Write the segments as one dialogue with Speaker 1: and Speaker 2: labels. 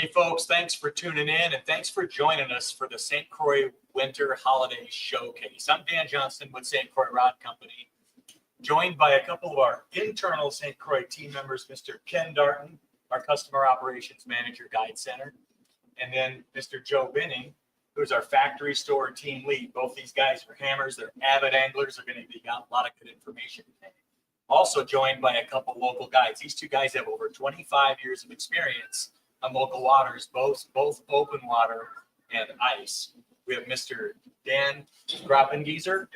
Speaker 1: Hey folks, thanks for tuning in and thanks for joining us for the St. Croix Winter Holiday Showcase. I'm Dan Johnston with St. Croix Rod Company, joined by a couple of our internal St. Croix team members, Mr. Ken Darton, our Customer Operations Manager, Guide Center, and then Mr. Joe Binning, who's our factory store team lead. Both these guys are hammers, they're avid anglers, they're going to be got a lot of good information today. Also joined by a couple local guides. These two guys have over 25 years of experience on local waters, both open water and ice. We have Mr. Dan Groppengieser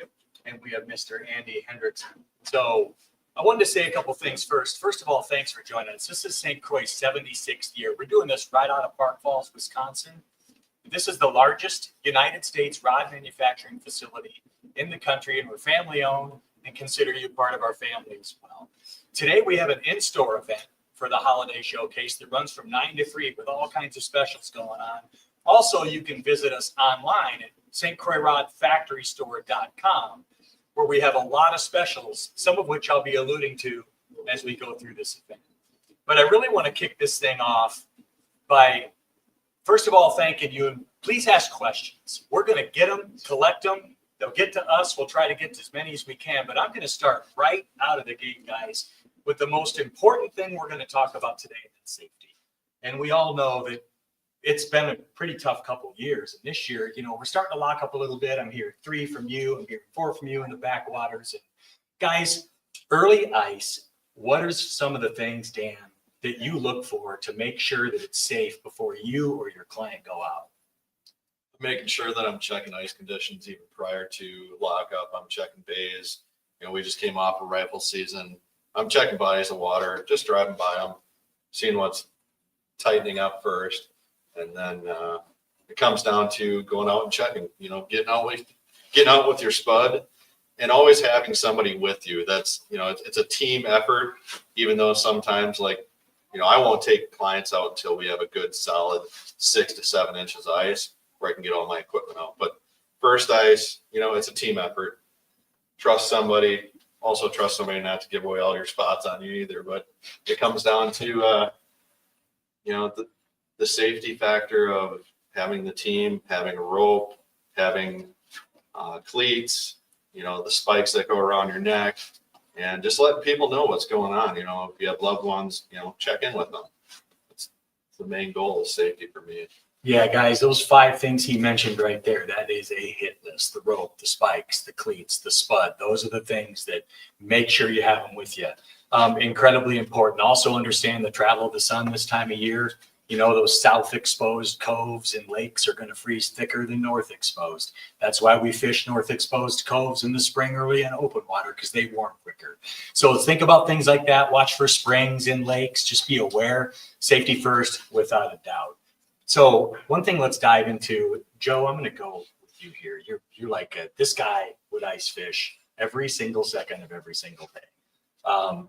Speaker 1: and we have Mr. Andy Hendricks. So I wanted to say a couple things first. First of all, thanks for joining us. This is St. Croix's 76th year. We're doing this right out of Park Falls, Wisconsin. This is the largest United States rod manufacturing facility in the country, and we're family owned and consider you part of our family as well. Today we have an in-store event for the holiday showcase that runs from 9 to 3 with all kinds of specials going on. Also, you can visit us online at stcroixrodfactorystore.com, where we have a lot of specials, some of which I'll be alluding to as we go through this event. But I really want to kick this thing off by, first of all, thanking you. And please ask questions. We're going to get them, collect them. They'll get to us. We'll try to get to as many as we can. But I'm going to start right out of the gate, guys, with the most important thing we're going to talk about today, and that's safety. And we all know that it's been a pretty tough couple of years. And this year, we're starting to lock up a little bit. I'm hearing 3 from you. I'm hearing 4 from you in the backwaters. And guys, early ice, what are some of the things, Dan, that you look for to make sure that it's safe before you or your client go out?
Speaker 2: Making sure that I'm checking ice conditions even prior to lockup. I'm checking bays. We just came off a rifle season. I'm checking bodies of water, just driving by them, seeing what's tightening up first. And then it comes down to going out and checking, getting out with your spud and always having somebody with you. That's, it's a team effort, even though sometimes I won't take clients out until we have a good solid 6 to 7 inches ice where I can get all my equipment out. But first ice, it's a team effort. Trust somebody. Also trust somebody not to give away all your spots on you either. But it comes down to, the safety factor of having the team, having a rope, having cleats, the spikes that go around your neck, and just letting people know what's going on. If you have loved ones, check in with them. It's the main goal is safety for me.
Speaker 1: Yeah, guys, those 5 things he mentioned right there, that is a hit list. The rope, the spikes, the cleats, the spud. Those are the things that make sure you have them with you. Incredibly important. Also understand the travel of the sun this time of year. Those south exposed coves and lakes are going to freeze thicker than north exposed. That's why we fish north exposed coves in the spring early in open water, because they warm quicker. So think about things like that. Watch for springs in lakes. Just be aware. Safety first, without a doubt. So one thing let's dive into. Joe, I'm going to go with you here. You're like this guy would ice fish every single second of every single day.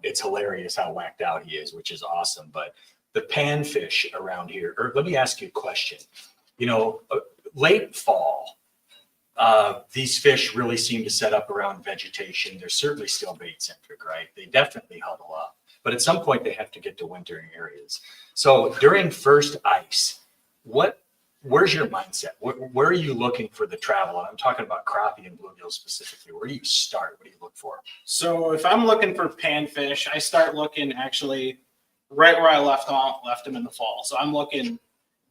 Speaker 1: It's hilarious how whacked out he is, which is awesome. But the panfish around here, or let me ask you a question. Late fall, these fish really seem to set up around vegetation. They're certainly still bait centric, right? They definitely huddle up, but at some point they have to get to wintering areas. So during first ice, where's your mindset? Where are you looking for the travel? And I'm talking about crappie and bluegill specifically. Where do you start? What do you look for?
Speaker 3: So if I'm looking for panfish, I start looking actually right where I left them in the fall. So I'm looking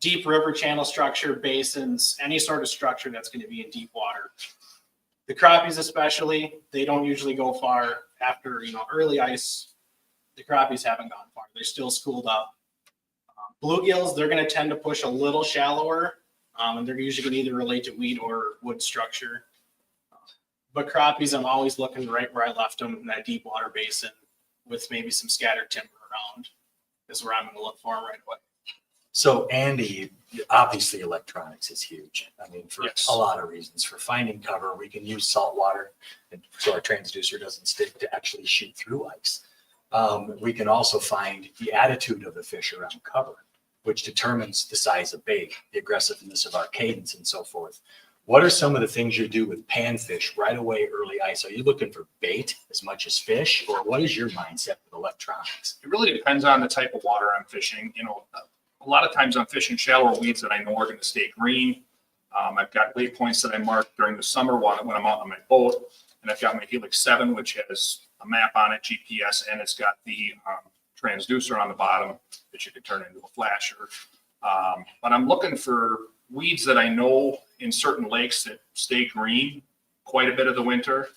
Speaker 3: deep river channel structure, basins, any sort of structure that's going to be in deep water. The crappies especially, they don't usually go far after, early ice. The crappies haven't gone far. They're still schooled up. Bluegills, they're going to tend to push a little shallower, and they're usually going to either relate to weed or wood structure. But crappies, I'm always looking right where I left them in that deep water basin with maybe some scattered timber around is where I'm going to look for them right away.
Speaker 1: So Andy, obviously electronics is huge. I mean, for
Speaker 3: Yes.
Speaker 1: a lot of reasons. For finding cover, we can use salt water so our transducer doesn't stick to actually shoot through ice. We can also find the attitude of the fish around cover, which determines the size of bait, the aggressiveness of our cadence, and so forth. What are some of the things you do with panfish right away early ice? Are you looking for bait as much as fish, or what is your mindset with electronics?
Speaker 4: It really depends on the type of water I'm fishing. A a lot of times I'm fishing shallower weeds that I know are going to stay green. I've got waypoints that I mark during the summer when I'm out on my boat, and I've got my Helix 7, which has a map on it, GPS, and it's got the transducer on the bottom that you can turn into a flasher. But I'm looking for weeds that I know in certain lakes that stay green quite a bit of the winter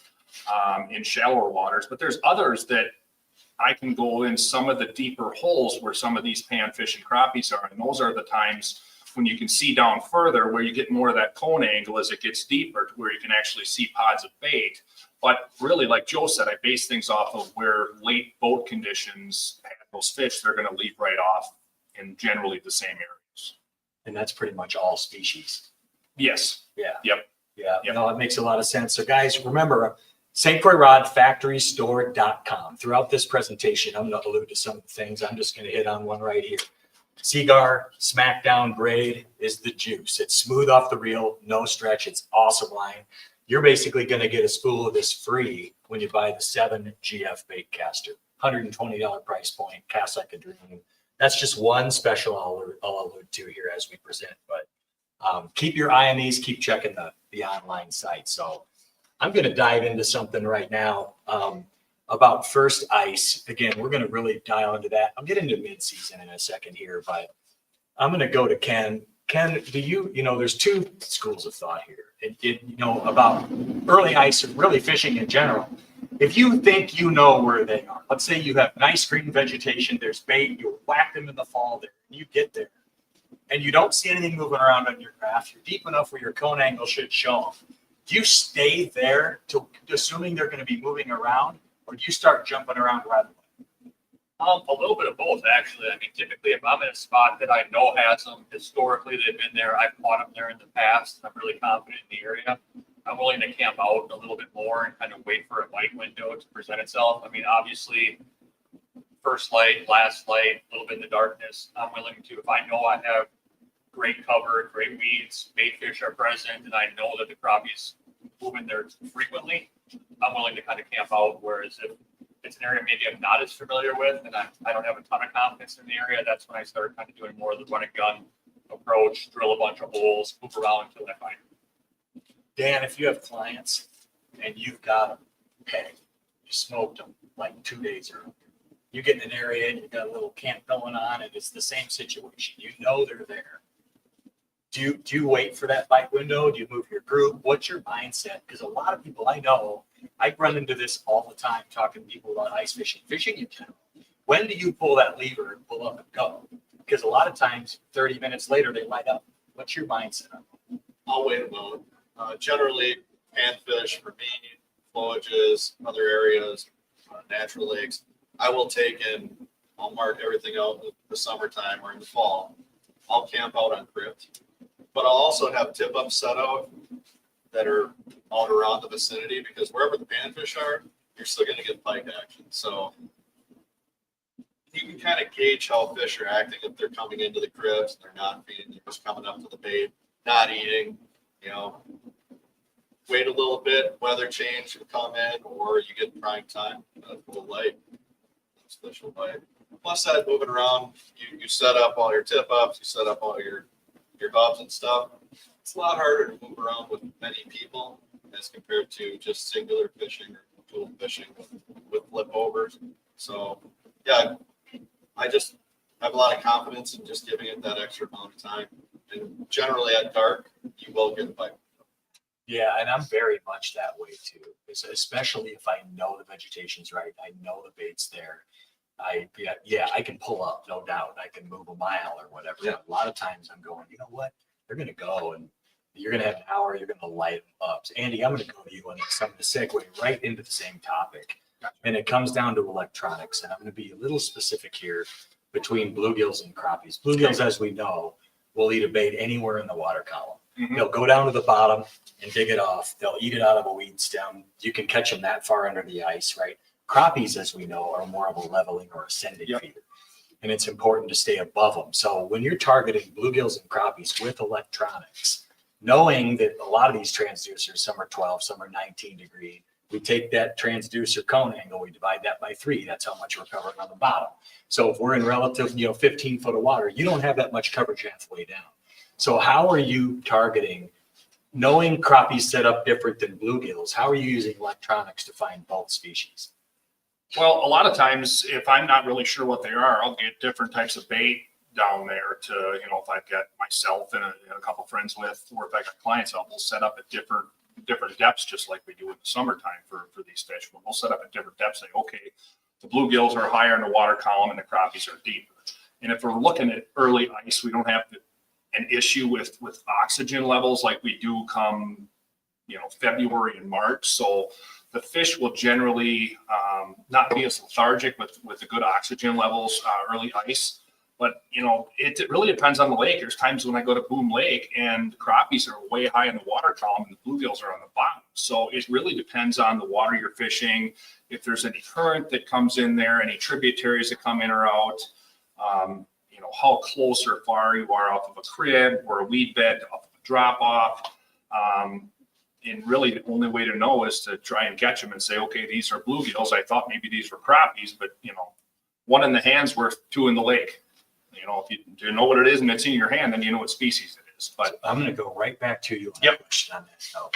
Speaker 4: in shallower waters, but there's others that I can go in some of the deeper holes where some of these panfish and crappies are, and those are the times when you can see down further, where you get more of that cone angle as it gets deeper, to where you can actually see pods of bait. But really, like Joe said, I base things off of where late boat conditions have those fish. They're going to leave right off in generally the same areas.
Speaker 1: And that's pretty much all species.
Speaker 4: Yes.
Speaker 1: Yeah.
Speaker 4: Yep.
Speaker 1: Yeah.
Speaker 4: Yep.
Speaker 1: No, it makes a lot of sense. So guys, remember, St. Croix Rod FactoryStore.com. Throughout this presentation, I'm going to allude to some of the things. I'm just going to hit on one right here. Seagar Smackdown grade is the juice. It's smooth off the reel, no stretch. It's awesome line. You're basically going to get a spool of this free when you buy the 7 GF bait caster. $120 price point, cast like a dream. That's just one special I'll allude to here as we present. But keep your eye on these. Keep checking the online site. So I'm going to dive into something right now about first ice. Again, we're going to really dial into that. I'll get into mid-season in a second here, but I'm going to go to Ken. Ken, do you know, there's two schools of thought here. About early ice and really fishing in general. If you think you know where they are, let's say you have nice green vegetation, there's bait, you whack them in the fall there, you get there, and you don't see anything moving around on your graph, you're deep enough where your cone angle should show them. Do you stay there to assuming they're going to be moving around, or do you start jumping around right away?
Speaker 5: A little bit of both, actually. I mean, typically, if I'm in a spot that I know has them, historically, they've been there, I've caught them there in the past, and I'm really confident in the area, I'm willing to camp out a little bit more and kind of wait for a light window to present itself. I mean, obviously, first light, last light, a little bit in the darkness, I'm willing to, if I know I have great cover, great weeds, bait fish are present, and I know that the crappies moving there frequently, I'm willing to kind of camp out. Whereas if it's an area maybe I'm not as familiar with and I don't have a ton of confidence in the area, that's when I start kind of doing more of the run and gun approach, drill a bunch of holes, move around until I find them.
Speaker 1: Dan, if you have clients and you've got them pegged, you smoked them like 2 days earlier, you get in an area and you've got a little camp going on and it's the same situation. You know they're there. Do you wait for that bite window? Do you move your group? What's your mindset? Because a lot of people I know, I run into this all the time talking to people about ice fishing, fishing in general. When do you pull that lever and pull up and go? Because a lot of times, 30 minutes later, they light up. What's your mindset on that?
Speaker 2: I'll wait a moment. Generally, panfish for me, flowages, other areas, natural lakes, I will take in, I'll mark everything out in the summertime or in the fall. I'll camp out on crypt, but I'll also have tip ups set out that are out around the vicinity, because wherever the panfish are, you're still going to get pike action. So you can kind of gauge how fish are acting if they're coming into the cribs, they're not feeding, they're just coming up to the bait, not eating, wait a little bit, weather change will come in, or you get prime time, full light, fish will bite. Plus that moving around, you set up all your tip ups, you set up all your hubs and stuff. It's a lot harder to move around with many people as compared to just singular fishing or dual fishing with flip overs. So yeah, I just have a lot of confidence in just giving it that extra amount of time. And generally at dark, you will get a bite.
Speaker 1: Yeah, and I'm very much that way too, especially if I know the vegetation's right. I know the bait's there. I can pull up, no doubt. I can move a mile or whatever.
Speaker 2: Yeah.
Speaker 1: A lot of times I'm going, you know what? They're going to go and you're going to have an hour. You're going to light them up. So Andy, I'm going to go to you on this. I'm going to segue right into the same topic. And it comes down to electronics. And I'm going to be a little specific here between bluegills and crappies. Bluegills, as we know, will eat a bait anywhere in the water column.
Speaker 4: Mhm.
Speaker 1: They'll go down to the bottom and dig it off. They'll eat it out of a weed stem. You can catch them that far under the ice, right? Crappies, as we know, are more of a leveling or ascending feeder. And it's important to stay above them. So when you're targeting bluegills and crappies with electronics, knowing that a lot of these transducers, some are 12, some are 19 degree, We take that transducer cone angle, we divide that by 3. That's how much we're covering on the bottom. So if we're in relative, 15 foot of water, you don't have that much coverage halfway down. So how are you targeting, knowing crappies set up different than bluegills, how are you using electronics to find both species?
Speaker 4: Well, a lot of times, if I'm not really sure what they are, I'll get different types of bait down there to, if I've got myself and a couple friends with, or if I got clients out, we'll set up at different depths, just like we do in the summertime for these fish. We'll set up at different depths, say, okay, the bluegills are higher in the water column and the crappies are deeper. And if we're looking at early ice, we don't have an issue with oxygen levels like we do come, February and March. So the fish will generally not be as lethargic with the good oxygen levels early ice. But, it really depends on the lake. There's times when I go to Boom Lake and the crappies are way high in the water column and the bluegills are on the bottom. So it really depends on the water you're fishing, if there's any current that comes in there, any tributaries that come in or out, how close or far you are off of a crib or a weed bed, off of a drop off. And really the only way to know is to try and catch them and say, okay, these are bluegills. I thought maybe these were crappies, but one in the hand's worth 2 in the lake. If you know what it is and it's in your hand, then you know what species it is. But
Speaker 1: I'm going to go right back to you on
Speaker 4: Yep.
Speaker 1: a question on that. So,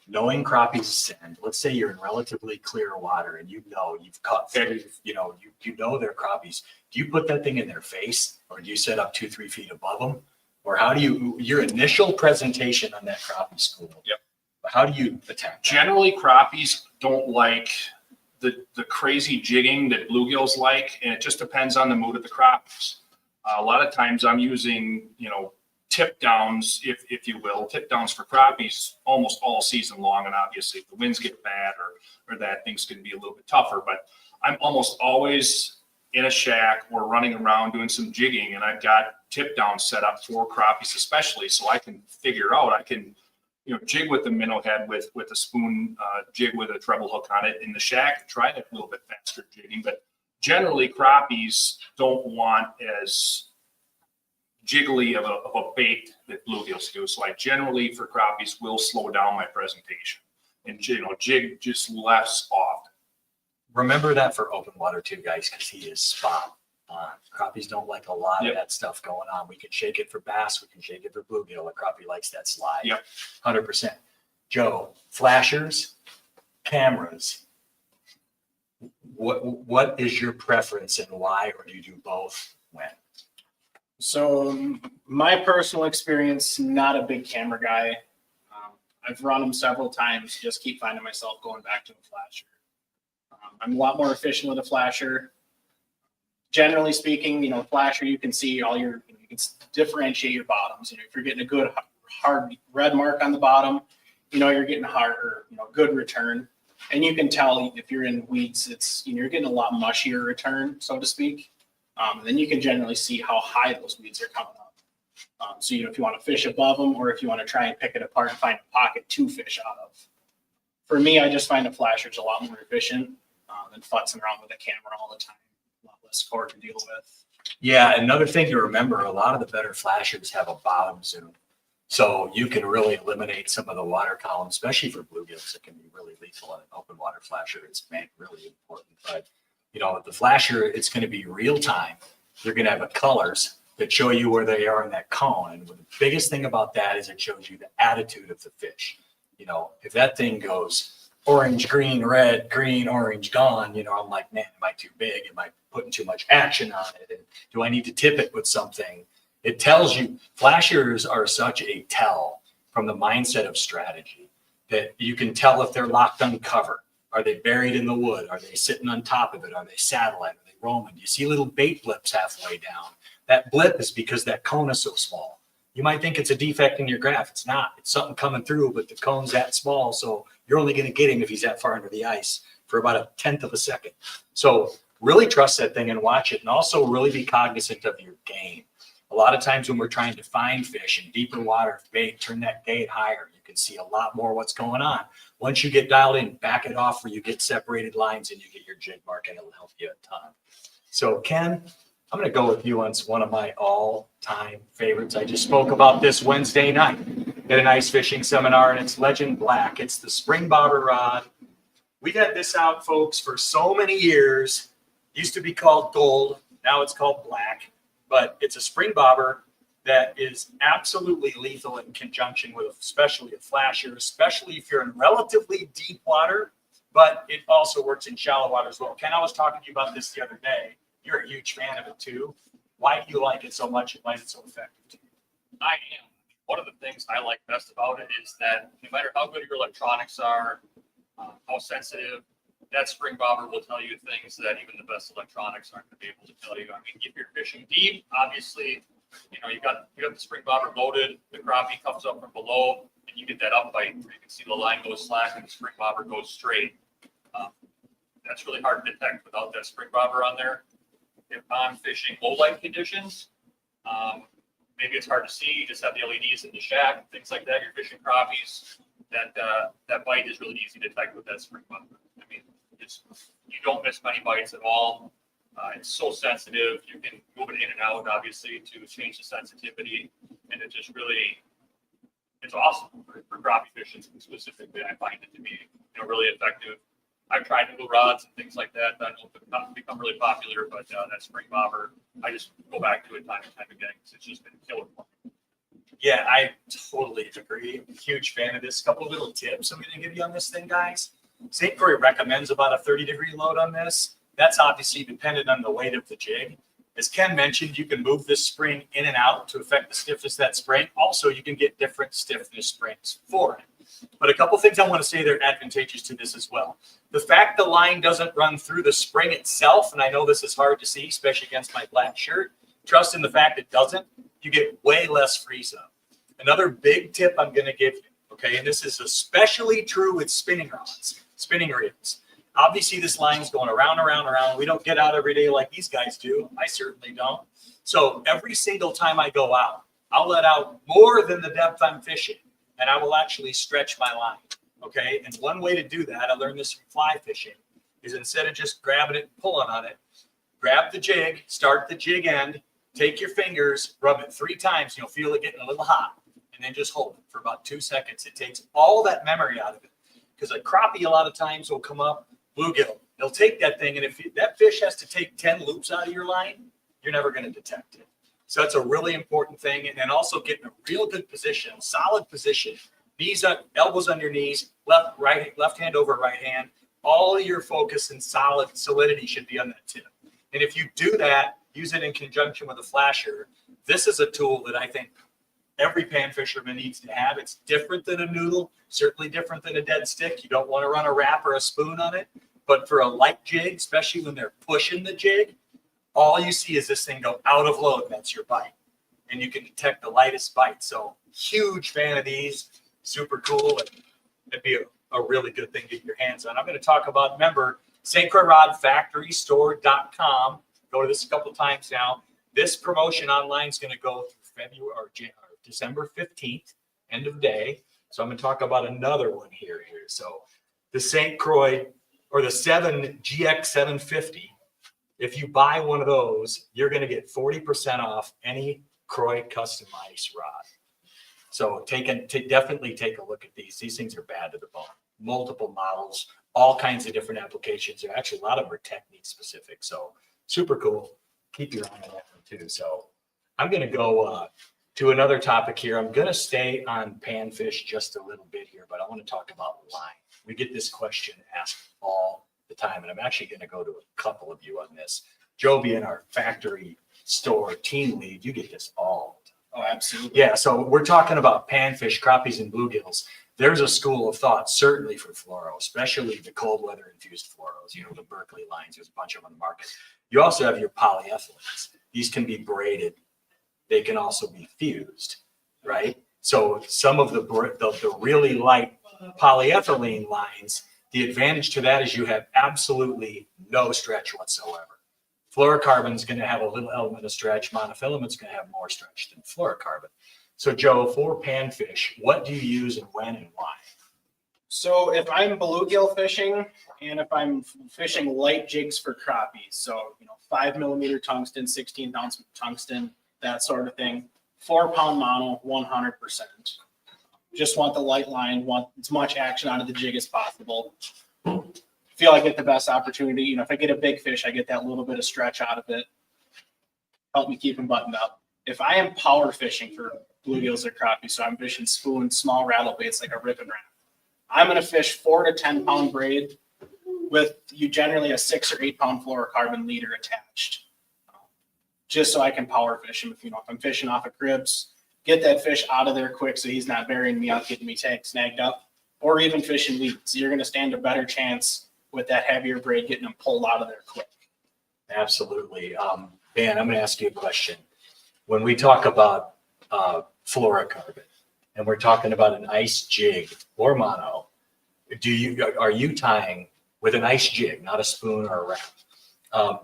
Speaker 1: knowing crappies send, let's say you're in relatively clear water and you've caught,
Speaker 4: Okay.
Speaker 1: you know they're crappies. Do you put that thing in their face, or do you set up 2-3 feet above them? Or how do your initial presentation on that crappie school?
Speaker 4: Yep.
Speaker 1: How do you attack that?
Speaker 4: generally crappies don't like the crazy jigging that bluegills like, and it just depends on the mood of the crappies. A lot of times I'm using, tip downs, if you will, tip downs for crappies almost all season long. And obviously if the winds get bad or that, things can be a little bit tougher, but I'm almost always in a shack or running around doing some jigging, and I've got tip downs set up for crappies especially, so I can figure out, I can jig with the minnow head with a spoon, jig with a treble hook on it in the shack, try that a little bit faster jigging. But generally crappies don't want as jiggly of a bait that bluegills do. So I generally for crappies will slow down my presentation and jig just less often.
Speaker 1: Remember that for open water too, guys, because he is spot on. Crappies don't like a lot
Speaker 4: Yep.
Speaker 1: of that stuff going on. We can shake it for bass, we can shake it for bluegill. A crappie likes that slide.
Speaker 4: Yep.
Speaker 1: 100%. Joe, flashers, cameras. What is your preference and why, or do you do both? When?
Speaker 3: So my personal experience, not a big camera guy. I've run them several times, just keep finding myself going back to a flasher. I'm a lot more efficient with a flasher. Generally speaking, flasher, you can see all you can differentiate your bottoms. If you're getting a good hard red mark on the bottom, you're getting a good return. And you can tell if you're in weeds, you're getting a lot mushier return, so to speak. Then you can generally see how high those weeds are coming up. So if you want to fish above them, or if you want to try and pick it apart and find a pocket to fish out of. For me, I just find a flasher is a lot more efficient than futzing around with a camera all the time. A lot less cord to deal with.
Speaker 1: Yeah, another thing to remember, a lot of the better flashers have a bottom zoom. So you can really eliminate some of the water column, especially for bluegills. It can be really lethal in an open water flasher. It's really important. But, the flasher, it's going to be real time. You're going to have colors that show you where they are in that cone. And the biggest thing about that is it shows you the attitude of the fish. If that thing goes orange, green, red, green, orange, gone, I'm like, man, am I too big? Am I putting too much action on it? And do I need to tip it with something? It tells you, flashers are such a tell from the mindset of strategy that you can tell if they're locked on cover. Are they buried in the wood? Are they sitting on top of it? Are they satellite? Are they roaming? You see little bait blips halfway down. That blip is because that cone is so small. You might think it's a defect in your graph. It's not. It's something coming through, but the cone's that small. So you're only going to get him if he's that far under the ice for about a 1/10 of a second. So really trust that thing and watch it. And also really be cognizant of your game. A lot of times when we're trying to find fish in deeper water, bait, turn that gate higher. You can see a lot more what's going on. Once you get dialed in, back it off where you get separated lines and you get your jig mark, and it'll help you a ton. So Ken, I'm going to go with you on one of my all-time favorites. I just spoke about this Wednesday night at an ice fishing seminar, and it's Legend Black. It's the spring bobber rod We got this out, folks, for so many years. Used to be called gold. Now it's called black. But it's a spring bobber that is absolutely lethal in conjunction with especially a flasher, especially if you're in relatively deep water. But it also works in shallow water as well. Ken, I was talking to you about this the other day. You're a huge fan of it too. Why do you like it so much and why is it so effective to you?
Speaker 5: I am. One of the things I like best about it is that no matter how good your electronics are, how sensitive, that spring bobber will tell you things that even the best electronics aren't going to be able to tell you. I mean, if you're fishing deep, obviously, you know, you got the spring bobber loaded, the crappie comes up from below, and you get that up bite where you can see the line goes slack and the spring bobber goes straight. That's really hard to detect without that spring bobber on there. If I'm fishing low light conditions, maybe it's hard to see, you just have the LEDs in the shack, things like that. You're fishing crappies. That bite is really easy to detect with that spring bobber. I mean, you don't miss many bites at all. It's so sensitive. You can move it in and out, obviously, to change the sensitivity, and it just really, it's awesome for crappie fishing specifically. I find it to be, you know, really effective. I've tried noodle rods and things like that. That will become really popular, but that spring bobber, I just go back to it time and time again because it's just been killer for me.
Speaker 1: Yeah, I totally agree. I'm a huge fan of this. Couple of little tips I'm going to give you on this thing, guys. St. Croix recommends about a 30-degree load on this. That's obviously dependent on the weight of the jig. As Ken mentioned, you can move this spring in and out to affect the stiffness of that spring. Also, you can get different stiffness springs for it. But a couple things I want to say that are advantageous to this as well. The fact the line doesn't run through the spring itself, and I know this is hard to see, especially against my black shirt. Trust in the fact it doesn't. You get way less freeze up. Another big tip I'm going to give you, okay, and this is especially true with spinning rods, spinning reels. Obviously, this line's going around, around, around. We don't get out every day like these guys do. I certainly don't. So every single time I go out, I'll let out more than the depth I'm fishing, and I will actually stretch my line, okay? And one way to do that, I learned this from fly fishing, is instead of just grabbing it and pulling on it, grab the jig, start the jig end, take your fingers, rub it 3 times, you'll feel it getting a little hot, and then just hold it for about 2 seconds. It takes all that memory out of it, because a crappie a lot of times will come up, bluegill. They'll take that thing, and if that fish has to take 10 loops out of your line, you're never going to detect it. So that's a really important thing. And then also getting a real good position, solid position, knees up, elbows on your knees, left hand over right hand. All your focus and solidity should be on that tip. And if you do that, use it in conjunction with a flasher. This is a tool that I think every pan fisherman needs to have. It's different than a noodle, certainly different than a dead stick. You don't want to run a wrap or a spoon on it. But for a light jig, especially when they're pushing the jig, all you see is this thing go out of load. That's your bite. And you can detect the lightest bite. So huge fan of these. Super cool. And it'd be a really good thing to get your hands on. I'm going to talk about, remember, St. Croix Rod Factory Store.com. Go to this a couple times now. This promotion online is going to go through February or December 15th, end of day. So I'm going to talk about another one here. So the St. Croix or the 7 GX 750. If you buy one of those, you're going to get 40% off any Croix customized rod. So definitely take a look at these. These things are bad to the bone. Multiple models, all kinds of different applications. There actually a lot of them are technique specific. So super cool. Keep your eye on that one too. So I'm going to go to another topic here. I'm going to stay on panfish just a little bit here, but I want to talk about line. We get this question asked all the time, and I'm actually going to go to a couple of you on this. Joe, being our factory store team lead, you get this all the time.
Speaker 3: Oh, absolutely.
Speaker 1: Yeah, so we're talking about panfish, crappies, and bluegills. There's a school of thought, certainly for fluoro, especially the cold weather infused fluoros, the Berkeley lines. There's a bunch of them on the market. You also have your polyethylenes. These can be braided. They can also be fused, right? So some of the really light polyethylene lines, the advantage to that is you have absolutely no stretch whatsoever. Fluorocarbon is going to have a little element of stretch. Monofilament is going to have more stretch than fluorocarbon. So Joe, for panfish, what do you use and when and why?
Speaker 3: So if I'm bluegill fishing and if I'm fishing light jigs for crappies, so 5mm tungsten, 16-ounce tungsten, that sort of thing, 4-pound mono, 100%. Just want the light line, want as much action out of the jig as possible. feel I get the best opportunity. You know, if I get a big fish, I get that little bit of stretch out of it. Help me keep them buttoned up. If I am power fishing for bluegills or crappie, so I'm fishing spoon, small rattle baits like a rip and wrap, I'm going to fish 4 to 10 pound braid with you generally a 6 or 8 pound fluorocarbon leader attached, just so I can power fish him. If I'm fishing off of cribs, get that fish out of there quick so he's not burying me out, getting me snagged up, or even fishing weeds. You're going to stand a better chance with that heavier braid getting them pulled out of there quick.
Speaker 1: Absolutely. Ben, I'm going to ask you a question. When we talk about fluorocarbon and we're talking about an ice jig or mono, are you tying with an ice jig, not a spoon or a wrap?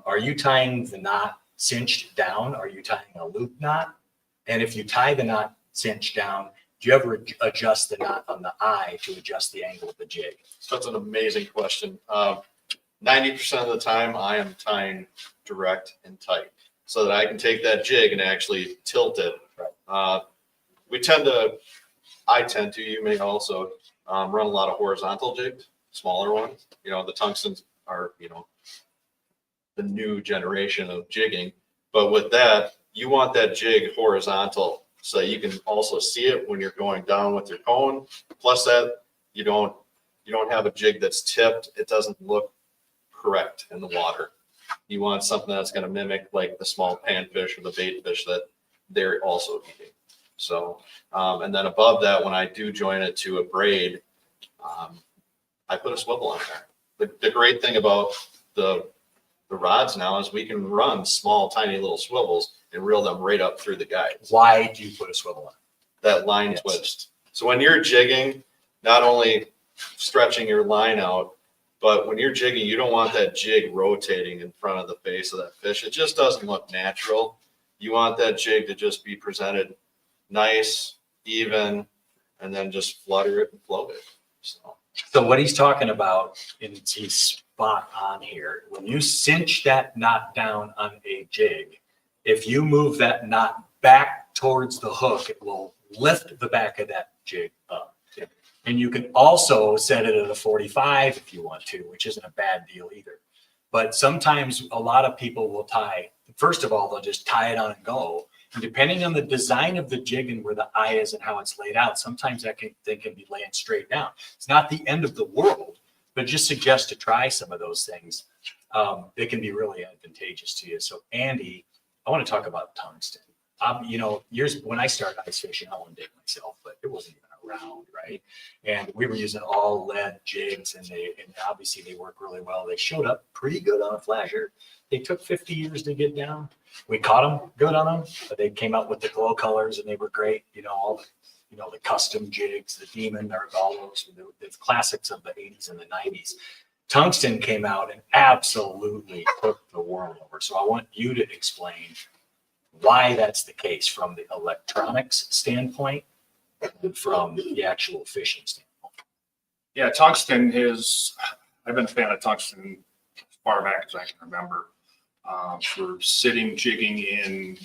Speaker 1: Are you tying the knot cinched down? Are you tying a loop knot? And if you tie the knot cinched down, do you ever adjust the knot on the eye to adjust the angle of the jig?
Speaker 2: So that's an amazing question. 90% of the time I am tying direct and tight so that I can take that jig and actually tilt it.
Speaker 1: Right.
Speaker 2: I tend to, you may also run a lot of horizontal jigs, smaller ones. You know, the tungstens are, the new generation of jigging. But with that, you want that jig horizontal so you can also see it when you're going down with your cone. Plus that you don't have a jig that's tipped. It doesn't look correct in the water. You want something that's going to mimic like the small panfish or the bait fish that they're also eating. So, and then above that, when I do join it to a braid, I put a swivel on there. The great thing about the rods now is we can run small, tiny little swivels and reel them right up through the guides.
Speaker 1: Why do you put a swivel on?
Speaker 2: That line twist. So when you're jigging, not only stretching your line out, but when you're jigging, you don't want that jig rotating in front of the face of that fish. It just doesn't look natural. You want that jig to just be presented nice, even, and then just flutter it and float it.
Speaker 1: So what he's talking about, and he's spot on here, when you cinch that knot down on a jig, if you move that knot back towards the hook, it will lift the back of that jig up. And you can also set it at a 45 if you want to, which isn't a bad deal either. But sometimes a lot of people will tie, first of all, they'll just tie it on and go. And depending on the design of the jig and where the eye is and how it's laid out, sometimes they can be laying straight down. It's not the end of the world, but just suggest to try some of those things. They can be really advantageous to you. So Andy, I want to talk about tungsten. Years when I started ice fishing, I wouldn't dig myself, but it wasn't even around, right? And we were using all lead jigs, and obviously they work really well. They showed up pretty good on a flasher. They took 50 years to get down. We caught them good on them, but they came out with the glow colors, and they were great. All the custom jigs, the Demon, or all those, the classics of the 80s and the 90s. Tungsten came out and absolutely took the world over. So I want you to explain why that's the case from the electronics standpoint and from the actual fishing standpoint.
Speaker 4: Yeah, tungsten I've been a fan of tungsten as far back as I can remember, for sitting, jigging in,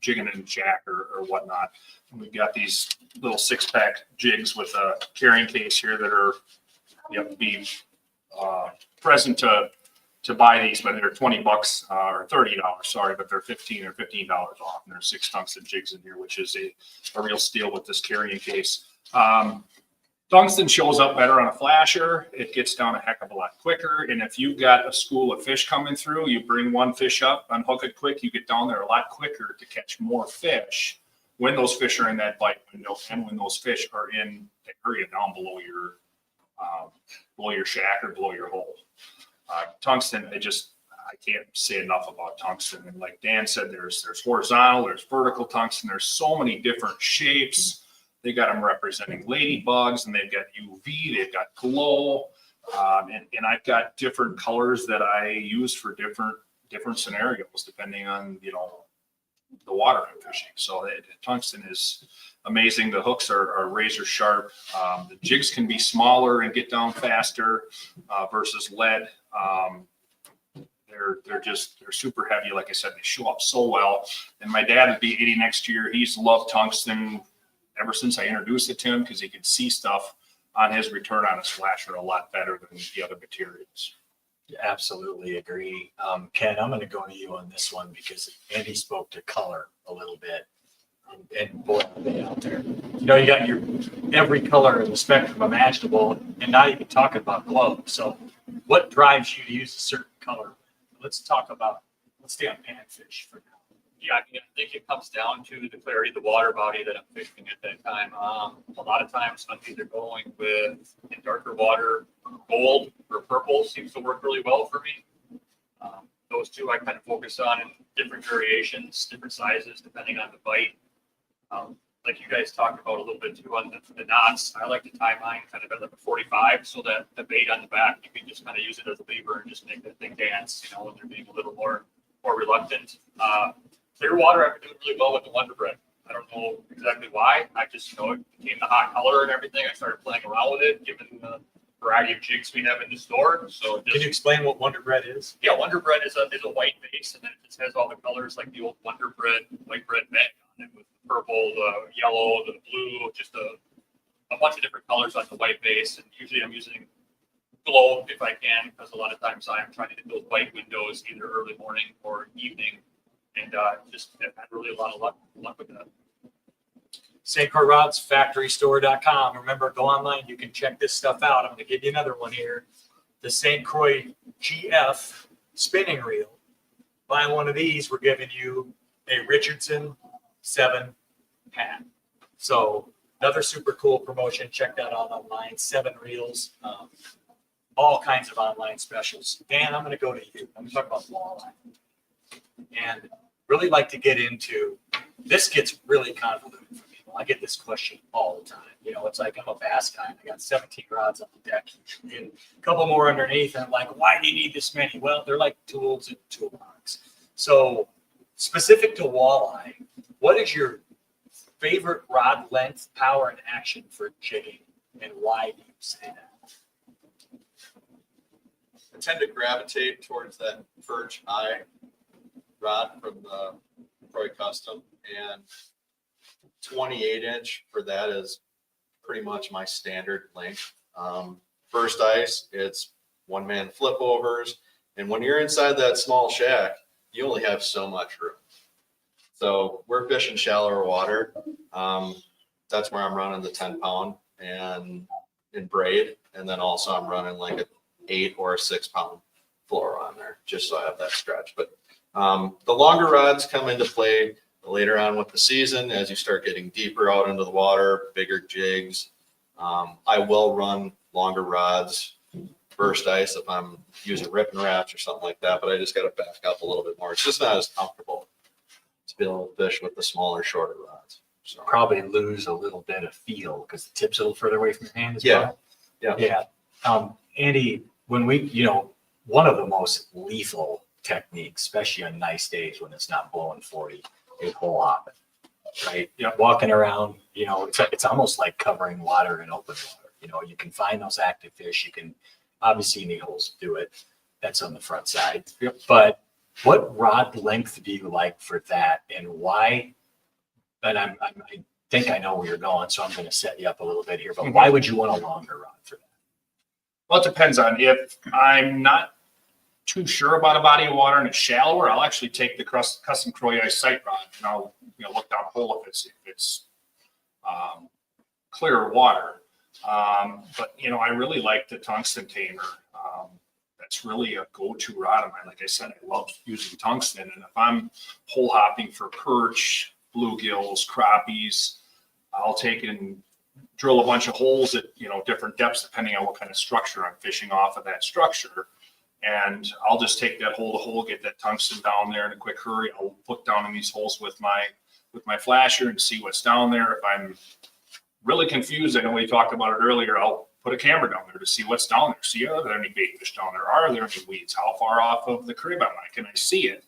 Speaker 4: jigging in jack or whatnot. And we've got these little 6-pack jigs with a carrying case here that are, you have to be present to buy these, but they're $20 or $30, sorry, but they're $15 or $15 off. And there's 6 tungsten jigs in here, which is a real steal with this carrying case. Tungsten shows up better on a flasher. It gets down a heck of a lot quicker. And if you've got a school of fish coming through, you bring one fish up, unhook it quick, you get down there a lot quicker to catch more fish when those fish are in that bite window and when those fish are in the area down below your shack or below your hole. Tungsten, I can't say enough about tungsten. And like Dan said, there's horizontal, there's vertical tungsten. There's so many different shapes. They got them representing ladybugs, and they've got UV, they've got glow, and I've got different colors that I use for different scenarios depending on the water I'm fishing. So tungsten is amazing. The hooks are razor sharp. The jigs can be smaller and get down faster versus lead. They're super heavy. Like I said, they show up so well. And my dad would be 80 next year. He's loved tungsten ever since I introduced it to him because he could see stuff on his return on his flasher a lot better than the other materials.
Speaker 1: Absolutely agree. Ken, I'm going to go to you on this one because Andy spoke to color a little bit. And boy, are they out there. You know, you got your every color in the spectrum imaginable, and not even talking about glow. So what drives you to use a certain color? Let's stay on panfish for now.
Speaker 5: Yeah, I think it comes down to the clarity of the water body that I'm fishing at that time. A lot of times I'm either going with in darker water, gold or purple seems to work really well for me. Those two I kind of focus on in different variations, different sizes, depending on the bite. Like you guys talked about a little bit too on the knots, I like to tie mine kind of at like a 45 so that the bait on the back, you can just kind of use it as a lever and just make that thing dance, you know, when they're being a little more reluctant. Clear water, I've been doing really well with the Wonder Bread. I don't know exactly why. I just, it became the hot color and everything. I started playing around with it, given the variety of jigs we have in the store. So
Speaker 1: Can you explain what Wonder Bread is?
Speaker 5: yeah, Wonder Bread is a white base, and then it just has all the colors like the old Wonder Bread white bread bag on it with the purple, the yellow, the blue, just a bunch of different colors on the white base. And usually I'm using glow if I can, because a lot of times I'm trying to hit those white windows either early morning or evening. And just I've had really a lot of luck with that.
Speaker 1: St. Croix Rods, factorystore.com. Remember, go online. You can check this stuff out. I'm going to give you another one here. The St. Croix GF spinning reel. Buy one of these, we're giving you a Richardson 7 hat. So another super cool promotion. Check that out online. 7 reels. All kinds of online specials. Dan, I'm going to go to you. I'm going to talk about walleye. And really like to get into, this gets really convoluted for people. I get this question all the time. You know, it's like I'm a bass guy. I got 17 rods on the deck and a couple more underneath. And I'm like, why do you need this many? Well, they're like tools in a toolbox. So specific to walleye, what is your favorite rod length, power, and action for jigging? And why do you say that?
Speaker 2: I tend to gravitate towards that Perch Eye rod from the Croy Custom, and 28-inch for that is pretty much my standard length. First ice, it's one-man flip overs, and when you're inside that small shack, you only have so much room. So we're fishing shallower water. That's where I'm running the 10-pound and in braid, and then also I'm running like an 8 or a 6-pound fluoro on there, just so I have that stretch. But the longer rods come into play later on with the season as you start getting deeper out into the water, bigger jigs. I will run longer rods first ice if I'm using rip and wraps or something like that, but I just got to back up a little bit more. It's just not as comfortable to be able to fish with the smaller, shorter rods. So
Speaker 1: Probably lose a little bit of feel because the tip's a little further away from your hand as
Speaker 2: Yeah.
Speaker 1: well. Yeah. Andy, when one of the most lethal techniques, especially on nice days when it's not blowing 40, is hole hopping, right?
Speaker 4: Yep.
Speaker 1: Walking around, it's almost like covering water in open water. You can find those active fish. You can obviously need holes to do it. That's on the front side.
Speaker 4: Yep.
Speaker 1: But what rod length do you like for that, and why? And I think I know where you're going, so I'm going to set you up a little bit here. But why would you want a longer rod for that?
Speaker 4: Well, it depends on if I'm not too sure about a body of water and it's shallower, I'll actually take the custom Croy Ice sight rod and I'll look down a hole if it's clearer water. But I really like the tungsten tamer. That's really a go-to rod of mine. Like I said, I love using tungsten, and if I'm hole hopping for perch, bluegills, crappies, I'll take and drill a bunch of holes at different depths depending on what kind of structure I'm fishing off of that structure. And I'll just take that hole to hole, get that tungsten down there in a quick hurry. I'll look down in these holes with my flasher and see what's down there. If I'm really confused, I know we talked about it earlier, I'll put a camera down there to see what's down there. See, are there any bait fish down there? Are there any weeds? How far off of the crib am I? Can I see it?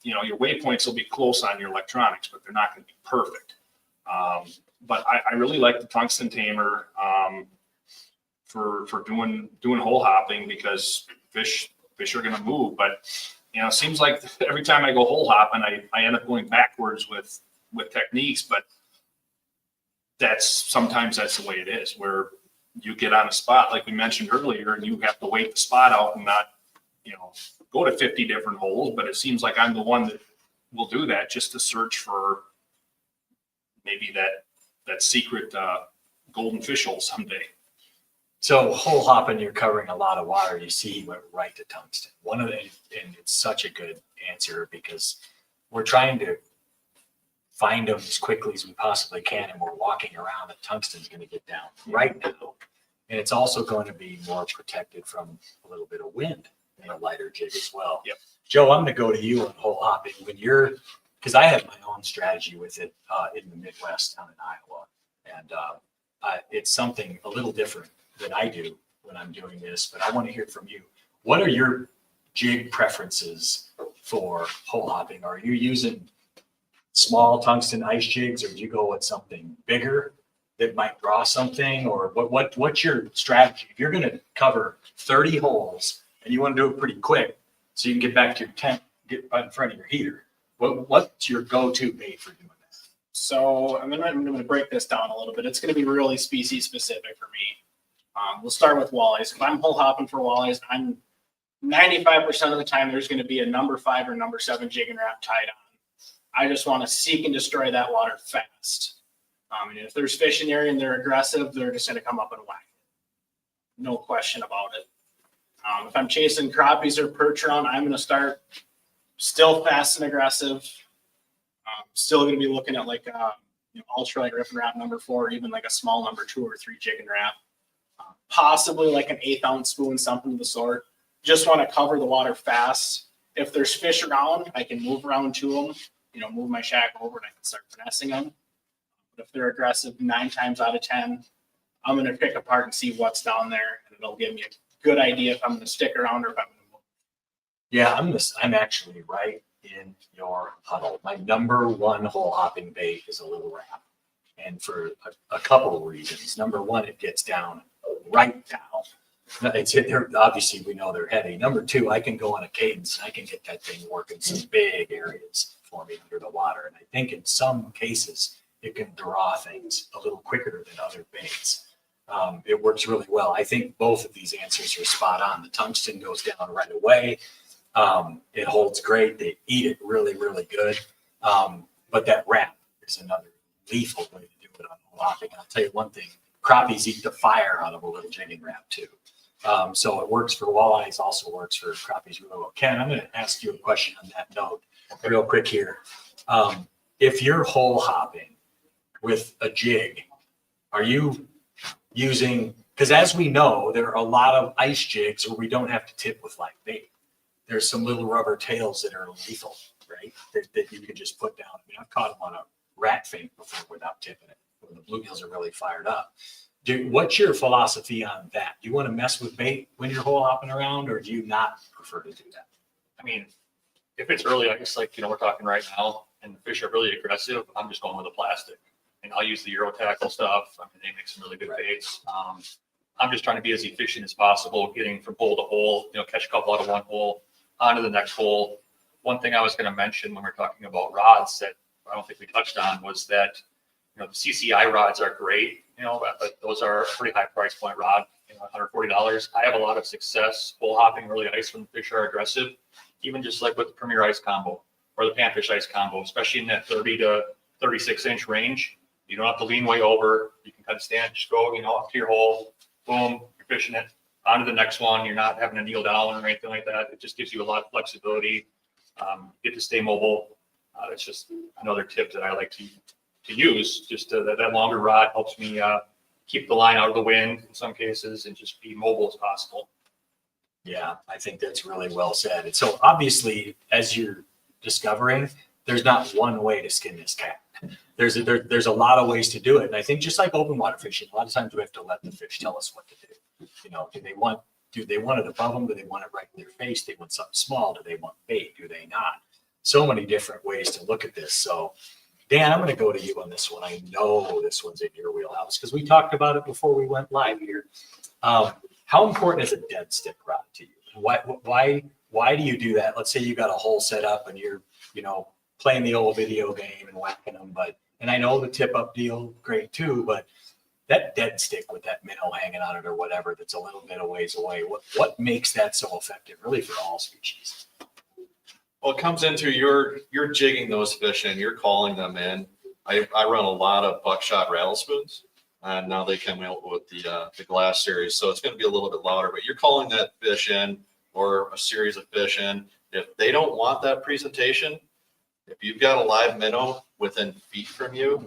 Speaker 4: Your waypoints will be close on your electronics, but they're not going to be perfect. But I really like the tungsten tamer for doing hole hopping because fish are going to move. But it seems like every time I go hole hopping, I end up going backwards with techniques. But sometimes that's the way it is, where you get on a spot, like we mentioned earlier, and you have to wait the spot out and not, go to 50 different holes. But it seems like I'm the one that will do that just to search for maybe that secret golden fish hole someday.
Speaker 1: So hole hopping, you're covering a lot of water. You see, he went right to tungsten. And it's such a good answer because we're trying to find them as quickly as we possibly can, and we're walking around, and tungsten's going to get down right now. And it's also going to be more protected from a little bit of wind in a lighter jig as well.
Speaker 4: Yep.
Speaker 1: Joe, I'm going to go to you on hole hopping. Because I have my own strategy with it in the Midwest down in Iowa. And it's something a little different than I do when I'm doing this, but I want to hear from you. What are your jig preferences for hole hopping? Are you using small tungsten ice jigs, or do you go with something bigger that might draw something? Or what's your strategy? If you're going to cover 30 holes and you want to do it pretty quick so you can get back to your tent, get right in front of your heater, what's your go-to bait for doing that?
Speaker 3: So I'm gonna break this down a little bit. It's gonna be really species specific for me. We'll start with walleyes. If I'm hole hopping for walleyes, I'm 95% of the time there's gonna be a number 5 or number 7 jig and wrap tied on. I just want to seek and destroy that water fast. And if there's fish in the area and they're aggressive, they're just gonna come up and whack it. No question about it. If I'm chasing crappies or perch around, I'm gonna start still fast and aggressive. Still going to be looking at like ultralight rip and wrap number 4, or even like a small number 2 or 3 jig and wrap, possibly like an 1/8 ounce spoon, something of the sort. Just want to cover the water fast. If there's fish around, I can move around to them. Move my shack over and I can start finessing them. But if they're aggressive, 9 times out of 10, I'm going to pick apart and see what's down there, and it'll give me a good idea if I'm going to stick around or if I'm going to move.
Speaker 1: Yeah, I'm actually right in your huddle. My number 1 hole hopping bait is a little wrap. And for a couple of reasons. Number 1, it gets down right down. Obviously, we know they're heavy. Number 2, I can go on a cadence and I can get that thing working some big areas for me under the water. And I think in some cases, it can draw things a little quicker than other baits. It works really well. I think both of these answers are spot on. The tungsten goes down right away. It holds great. They eat it really, really good. But that wrap is another lethal way to do it on hole hopping. I'll tell you one thing, crappies eat the fire out of a little jigging wrap too. So it works for walleyes, also works for crappies really well. Ken, I'm going to ask you a question on that note real quick here. If you're hole hopping with a jig, are you using, because as we know, there are a lot of ice jigs where we don't have to tip with live bait. There's some little rubber tails that are lethal, right? That you can just put down. I mean, I've caught them on a rat fink before without tipping it, when the bluegills are really fired up. What's your philosophy on that? Do you want to mess with bait when you're hole hopping around, or do you not prefer to do that?
Speaker 5: I mean, if it's early ice, like, we're talking right now, and the fish are really aggressive, I'm just going with the plastic. And I'll use the Euro tackle stuff. I mean, they make some really good baits. I'm just trying to be as efficient as possible, getting from hole to hole, catch a couple out of one hole, onto the next hole. One thing I was going to mention when we're talking about rods that I don't think we touched on was that, the CCI rods are great, but those are a pretty high price point rod, $140. I have a lot of success hole hopping early ice when the fish are aggressive, even just like with the Premier Ice combo or the Panfish Ice combo, especially in that 30 to 36 inch range. You don't have to lean way over. You can kind of stand, just go, up to your hole, boom, you're fishing it. On to the next one. You're not having to kneel down or anything like that. It just gives you a lot of flexibility. Get to stay mobile. It's just another tip that I like to use. Just that longer rod helps me keep the line out of the wind in some cases and just be mobile as possible.
Speaker 1: Yeah, I think that's really well said. And so obviously, as you're discovering, there's not one way to skin this cat. There's a lot of ways to do it. And I think just like open water fishing, a lot of times we have to let the fish tell us what to do. Do they want it above them? Do they want it right in their face? They want something small. Do they want bait? Do they not? So many different ways to look at this. So Dan, I'm going to go to you on this one. I know this one's in your wheelhouse because we talked about it before we went live here. How important is a dead stick rod to you? Why do you do that? Let's say you got a hole set up and you're, playing the old video game and whacking them, but And I know the tip up deal, great too, but that dead stick with that minnow hanging on it or whatever, that's a little bit of ways away. What makes that so effective really for all species?
Speaker 2: Well, it comes into you're jigging those fish in, you're calling them in. I run a lot of buckshot rattle spoons, and now they come out with the glass series, so it's going to be a little bit louder. But you're calling that fish in, or a series of fish in. If they don't want that presentation, if you've got a live minnow within feet from you,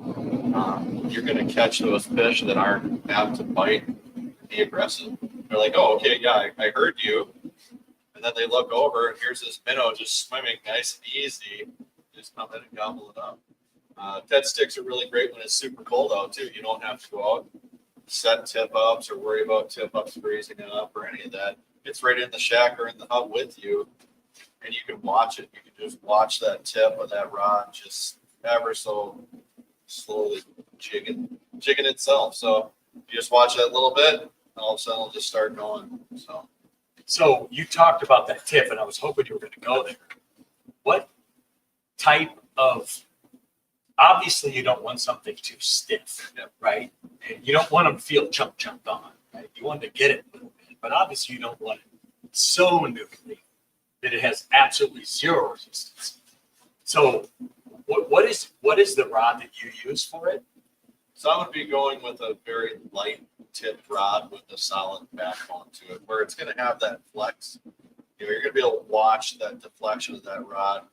Speaker 2: you're going to catch those fish that aren't apt to bite, be aggressive. They're like, oh, okay, yeah, I heard you. And then they look over, and here's this minnow just swimming nice and easy. Just come in and gobble it up. Dead sticks are really great when it's super cold out too. You don't have to go out, set tip ups, or worry about tip ups freezing up or any of that. It's right in the shack or in the hut with you, and you can watch it. You can just watch that tip of that rod just ever so slowly jigging itself. So you just watch that little bit, and all of a sudden it'll just start going.
Speaker 1: So you talked about that tip, and I was hoping you were going to go there. What type of, obviously you don't want something too stiff, right? And you don't want them to feel chunked on, right? You want to get it a little bit, but obviously you don't want it so noodly that it has absolutely zero resistance. So what is the rod that you use for it?
Speaker 2: So I would be going with a very light tipped rod with a solid backbone to it, where it's going to have that flex. You're going to be able to watch that deflection of that rod.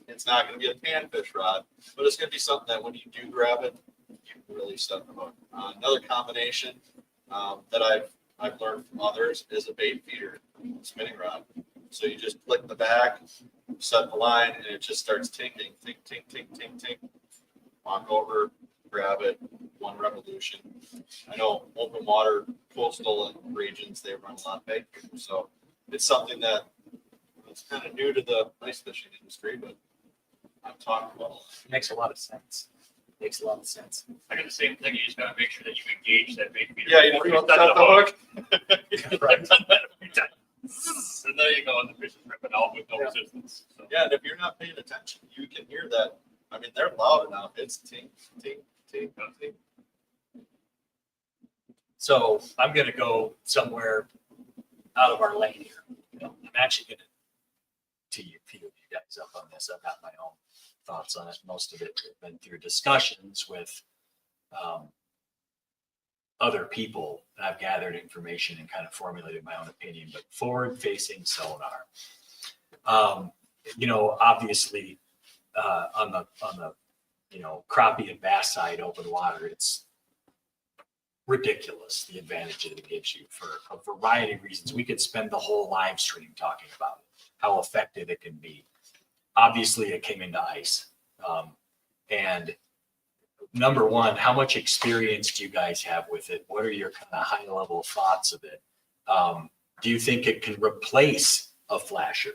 Speaker 2: It's not going to be a panfish rod, but it's going to be something that when you do grab it, you can really step the hook. Another combination that I've learned from others is a bait feeder spinning rod. So you just flick the back, set the line, and it just starts tinking, tink, tink, tink, tink, tink. Walk over, grab it, one revolution. I know open water, coastal regions, they run a lot of bait feeders. So it's something that it's kind of new to the ice fishing industry, but I'm talking about it.
Speaker 1: Makes a lot of sense.
Speaker 5: I do the same thing. You just gotta make sure that you engage that bait feeder.
Speaker 2: Yeah, you
Speaker 5: before
Speaker 2: don't
Speaker 5: set
Speaker 2: set the hook.
Speaker 5: I've done that a few times. And there you go, and the fish is ripping out with no
Speaker 2: Yeah.
Speaker 5: resistance. So.
Speaker 2: Yeah, and if you're not paying attention, you can hear that. I mean, they're loud enough. It's tink, tink, tink, tink.
Speaker 1: So I'm going to go somewhere out of our lane here. I'm actually going to tee a few of you guys up on this. I've got my own thoughts on it. Most of it has been through discussions with other people. I've gathered information and kind of formulated my own opinion, but forward-facing sonar. Obviously, on the crappie and bass side, open water, it's ridiculous the advantage that it gives you for a variety of reasons. We could spend the whole live stream talking about it, how effective it can be. Obviously, it came into ice. And number one, how much experience do you guys have with it? What are your kind of high level thoughts of it? Do you think it can replace a flasher?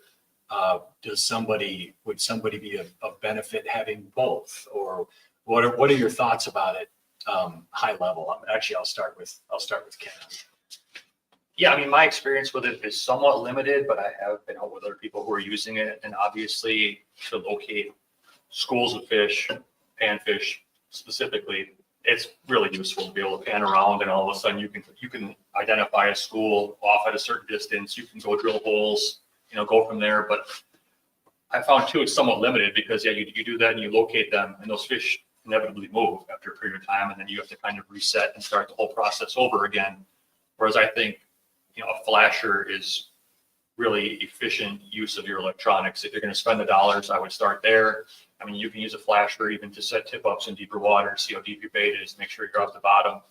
Speaker 1: Would somebody be of benefit having both? Or what are your thoughts about it? High level. I'll start with Ken.
Speaker 5: Yeah, I mean, my experience with it is somewhat limited, but I have been out with other people who are using it, and obviously to locate schools of fish, panfish specifically, it's really useful to be able to pan around, and all of a sudden you can identify a school off at a certain distance. You can go drill holes, go from there. But I found too it's somewhat limited because you do that and you locate them, and those fish inevitably move after a period of time, and then you have to kind of reset and start the whole process over again. Whereas I think a flasher is really efficient use of your electronics. If you're going to spend the dollars, I would start there. I mean, you can use a flasher even to set tip ups in deeper water, see how deep your bait is, make sure you're off the bottom,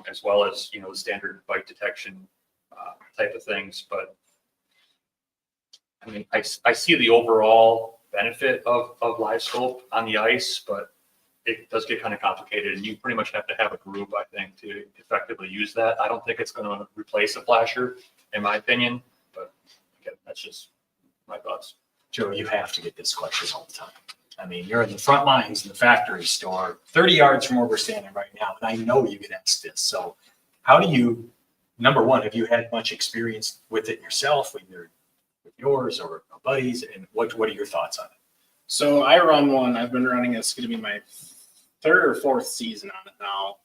Speaker 5: as well as the standard bite detection type of things. But I mean, I see the overall benefit of live scope on the ice, but it does get kind of complicated, and you pretty much have to have a group, I think, to effectively use that. I don't think it's going to replace a flasher, in my opinion, but again, that's just my thoughts.
Speaker 1: Joe, you have to get this question all the time. I mean, you're in the front lines in the factory store, 30 yards from where we're standing right now, and I know you get asked this. So how do you, number one, have you had much experience with it yourself, either with yours or buddies, and what are your thoughts on it?
Speaker 3: So I run one. I've been running. It's going to be my third or fourth season on it now.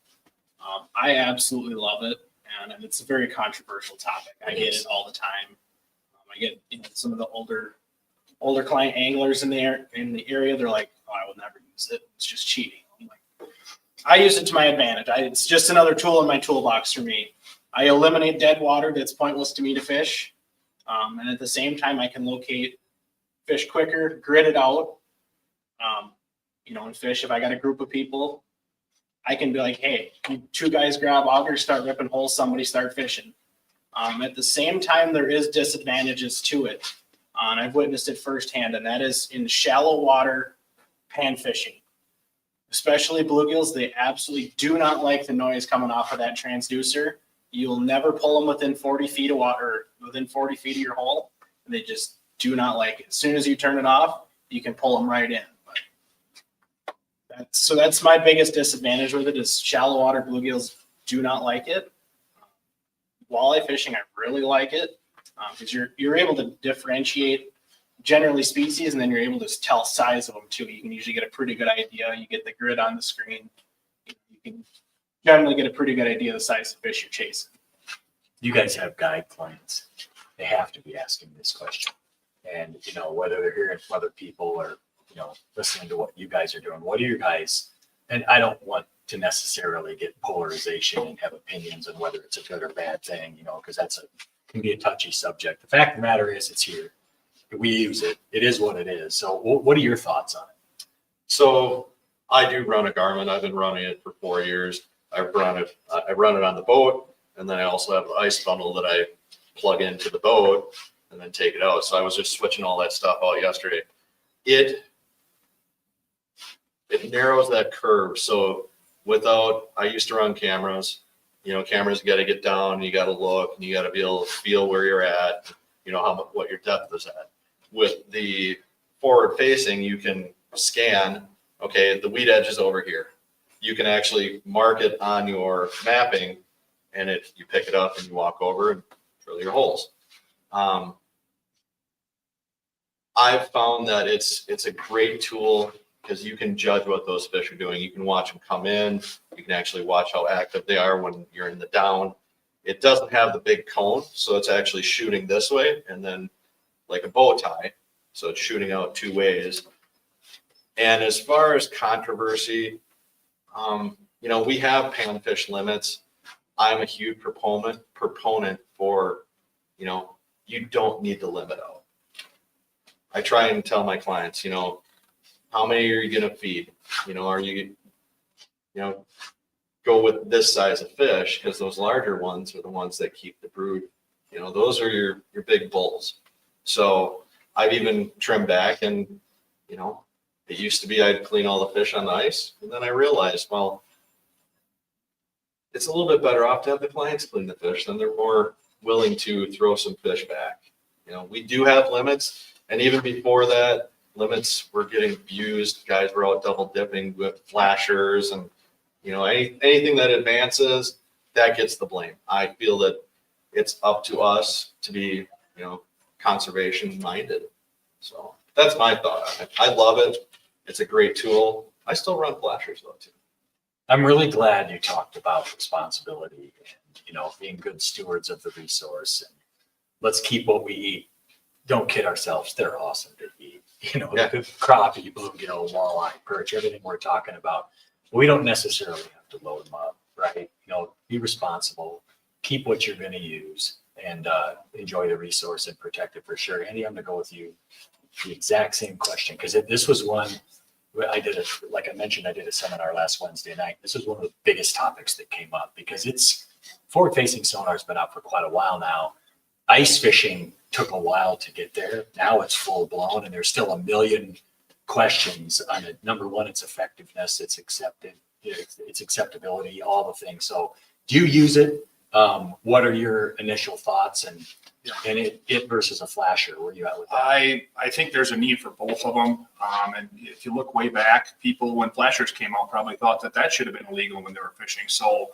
Speaker 3: I absolutely love it, and it's a very controversial topic. I get it all the time. I get some of the older client anglers in the area. They're like, "Oh, I will never use it. It's just cheating." I'm like, I use it to my advantage. It's just another tool in my toolbox for me. I eliminate dead water that's pointless to me to fish, and at the same time, I can locate fish quicker, grid it out. And fish. If I got a group of people, I can be like, "Hey, you two guys grab Auger, start ripping holes. Somebody start fishing." At the same time, there is disadvantages to it. And I've witnessed it firsthand, and that is in shallow water pan fishing, especially bluegills. They absolutely do not like the noise coming off of that transducer. You'll never pull them within 40 feet of water, within 40 feet of your hole. They just do not like it. As soon as you turn it off, you can pull them right in. So that's my biggest disadvantage with it is shallow water bluegills do not like it. Walleye fishing, I really like it because you're able to differentiate generally species, and then you're able to tell size of them too. You can usually get a pretty good idea. You get the grid on the screen. You can generally get a pretty good idea of the size of fish you're chasing.
Speaker 1: You guys have guide clients. They have to be asking this question. And, whether they're hearing from other people or, listening to what you guys are doing, what are your guys, and I don't want to necessarily get polarization and have opinions on whether it's a good or bad thing, because can be a touchy subject. The fact of the matter is it's here. We use it. It is what it is. So what are your thoughts on it?
Speaker 2: So I do run a Garmin. I've been running it for 4 years. I run it on the boat, and then I also have the ice bundle that I plug into the boat and then take it out. So I was just switching all that stuff out yesterday. It narrows that curve. So I used to run cameras. Cameras, you got to get down, you got to look, and you got to be able to feel where you're at, what your depth is at. With the forward facing, you can scan, okay, the weed edge is over here. You can actually mark it on your mapping, and you pick it up and you walk over and drill your holes. I've found that it's a great tool because you can judge what those fish are doing. You can watch them come in. You can actually watch how active they are when you're in the down. It doesn't have the big cone, so it's actually shooting this way and then like a bow tie. So it's shooting out two ways. And as far as controversy, we have panfish limits. I'm a huge proponent for, you don't need to limit out. I try and tell my clients, how many are you going to feed? Are you, go with this size of fish because those larger ones are the ones that keep the brood. Those are your big bulls. So I've even trimmed back and, it used to be I'd clean all the fish on the ice. And then I realized, well, it's a little bit better off to have the clients clean the fish. Then they're more willing to throw some fish back. We do have limits. And even before that, limits were getting abused. Guys were out double dipping with flashers and, anything that advances, that gets the blame. I feel that it's up to us to be, conservation minded. So that's my thought on it. I love it. It's a great tool. I still run flashers though too.
Speaker 1: I'm really glad you talked about responsibility and, being good stewards of the resource. And let's keep what we eat. Don't kid ourselves. They're awesome to eat. The crappie, bluegill, walleye, perch, everything we're talking about. We don't necessarily have to load them up, right? Be responsible, keep what you're going to use, and enjoy the resource and protect it for sure. Andy, I'm going to go with you. The exact same question, because this was one like I mentioned, I did a seminar last Wednesday night. This was one of the biggest topics that came up because it's forward-facing sonar has been out for quite a while now. Ice fishing took a while to get there. Now it's full blown, and there's still a million questions on it. Number one, its effectiveness, its acceptability, all the things. So, do you use it? What are your initial thoughts and it versus a flasher? Where are you at with that?
Speaker 4: I think there's a need for both of them. And if you look way back, people when flashers came out probably thought that should have been illegal when they were fishing. So,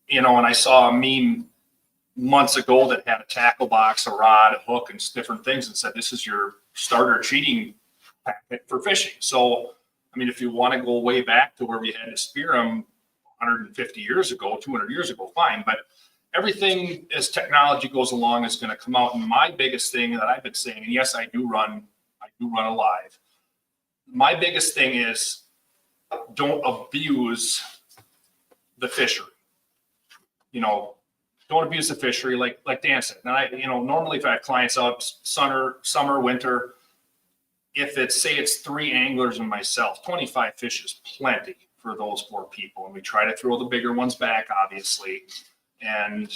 Speaker 4: and I saw a meme months ago that had a tackle box, a rod, a hook, and different things and said, this is your starter cheating packet for fishing. So, I mean, if you want to go way back to where we had to spear them 150 years ago, 200 years ago, fine. But everything as technology goes along is going to come out. And my biggest thing that I've been saying, and yes, I do run a live. My biggest thing is don't abuse the fishery. You know, don't abuse the fishery like Dan said. And normally if I have clients out summer, winter, if it's 3 anglers and myself, 25 fish is plenty for those 4 people. And we try to throw the bigger ones back, obviously. And,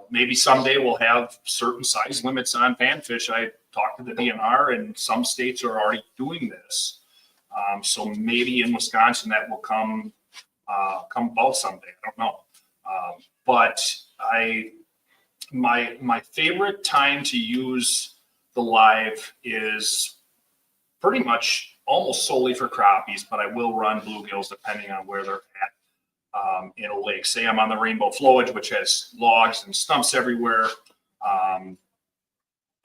Speaker 4: maybe someday we'll have certain size limits on panfish. I talked to the DNR, and some states are already doing this. So maybe in Wisconsin that will come about someday. I don't know. But my favorite time to use the live is pretty much almost solely for crappies, but I will run bluegills depending on where they're at. In a lake, say I'm on the rainbow flowage, which has logs and stumps everywhere.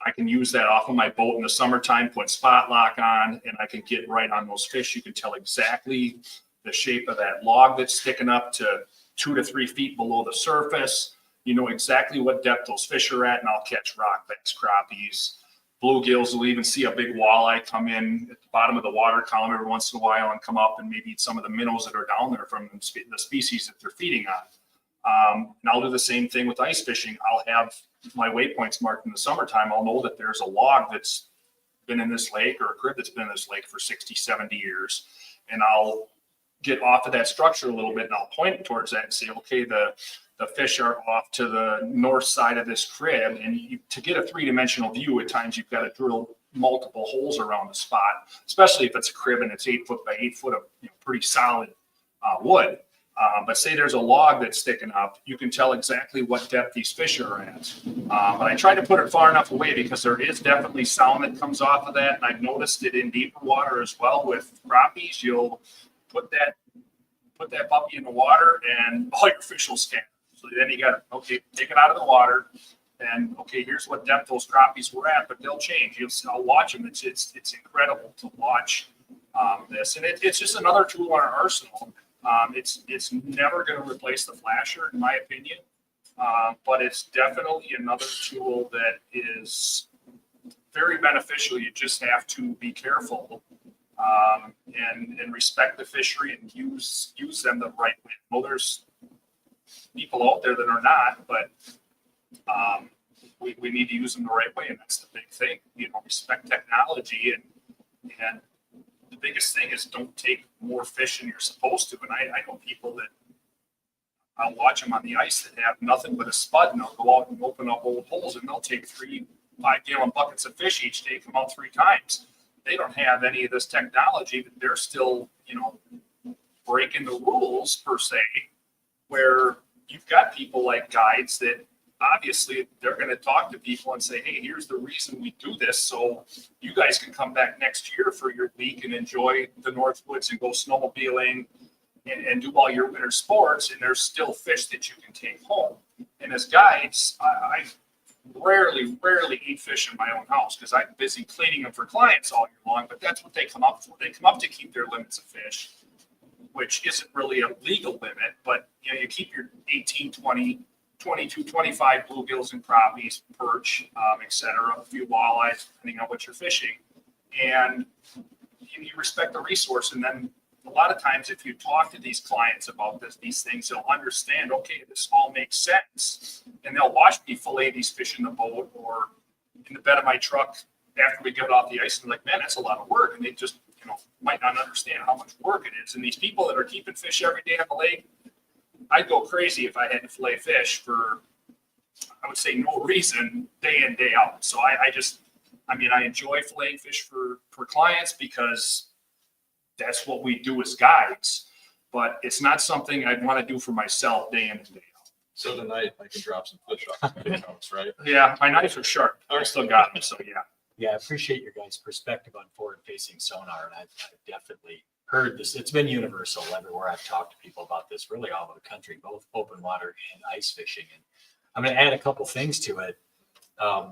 Speaker 4: I can use that off of my boat in the summertime, put spot lock on, and I can get right on those fish. You can tell exactly the shape of that log that's sticking up to 2 to 3 feet below the surface. You know exactly what depth those fish are at, and I'll catch rock bass, crappies, bluegills. Will even see a big walleye come in at the bottom of the water column every once in a while and come up and maybe eat some of the minnows that are down there from the species that they're feeding on. And I'll do the same thing with ice fishing. I'll have my waypoints marked in the summertime. I'll know that there's a log that's been in this lake or a crib that's been in this lake for 60, 70 years. And I'll get off of that structure a little bit and I'll point towards that and say, okay, the fish are off to the north side of this crib. And to get a 3-dimensional view, at times you've got to drill multiple holes around the spot, especially if it's a crib and it's 8 foot by 8 foot of pretty solid wood. But say there's a log that's sticking up, you can tell exactly what depth these fish are at. But I try to put it far enough away because there is definitely sound that comes off of that. And I've noticed it in deeper water as well with crappies. You'll put that puppy in the water and all your fish will scatter. So then you got to, take it out of the water and, here's what depth those crappies were at, but they'll change. I'll watch them. It's incredible to watch this. And it's just another tool in our arsenal. It's never going to replace the flasher, in my opinion, but it's definitely another tool that is very beneficial. You just have to be careful and respect the fishery and use them the right way. Well, there's people out there that are not, but we need to use them the right way, and that's the big thing. Respect technology, and the biggest thing is don't take more fish than you're supposed to. And I know people that I'll watch them on the ice that have nothing but a spud, and they'll go out and open up old holes, and they'll take 3 5-gallon buckets of fish each day, come out 3 times. They don't have any of this technology, but they're still, breaking the rules per se, where you've got people like guides that obviously they're going to talk to people and say, hey, here's the reason we do this. So you guys can come back next year for your week and enjoy the Northwoods and go snowmobiling and do all your winter sports. And there's still fish that you can take home. And as guides, I rarely eat fish in my own house because I'm busy cleaning them for clients all year long, but that's what they come up for. They come up to keep their limits of fish, which isn't really a legal limit, but you keep your 18, 20, 22, 25 bluegills and crappies, perch, et cetera, a few walleyes, depending on what you're fishing. And you respect the resource. And then a lot of times, if you talk to these clients about these things, they'll understand, okay, this all makes sense. And they'll watch me fillet these fish in the boat or in the bed of my truck after we get it off the ice. And like, man, that's a lot of work. And they just, might not understand how much work it is. And these people that are keeping fish every day on the lake, I'd go crazy if I had to fillet fish for, I would say, no reason, day in, day out. So I enjoy filleting fish for clients because that's what we do as guides, but it's not something I'd want to do for myself day in and day out.
Speaker 2: So tonight I can drop some fish off the house, right?
Speaker 4: Yeah, my knives are sharp. I still got them, so yeah.
Speaker 1: Yeah, I appreciate your guys' perspective on forward-facing sonar, and I've definitely heard this. It's been universal everywhere I've talked to people about this, really all over the country, both open water and ice fishing. And I'm going to add a couple things to it.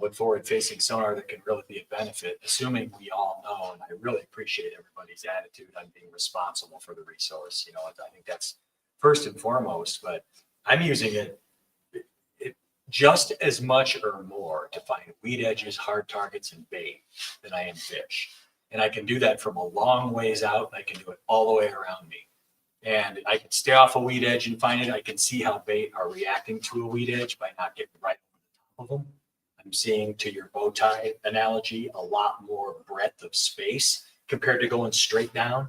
Speaker 1: with forward-facing sonar that can really be a benefit, assuming we all know, and I really appreciate everybody's attitude on being responsible for the resource. You know, I think that's first and foremost, but I'm using it just as much or more to find weed edges, hard targets, and bait than I am fish. And I can do that from a long ways out. I can do it all the way around me. And I can stay off a weed edge and find it. I can see how bait are reacting to a weed edge by not getting right on the top of them. I'm seeing, to your bow tie analogy, a lot more breadth of space compared to going straight down.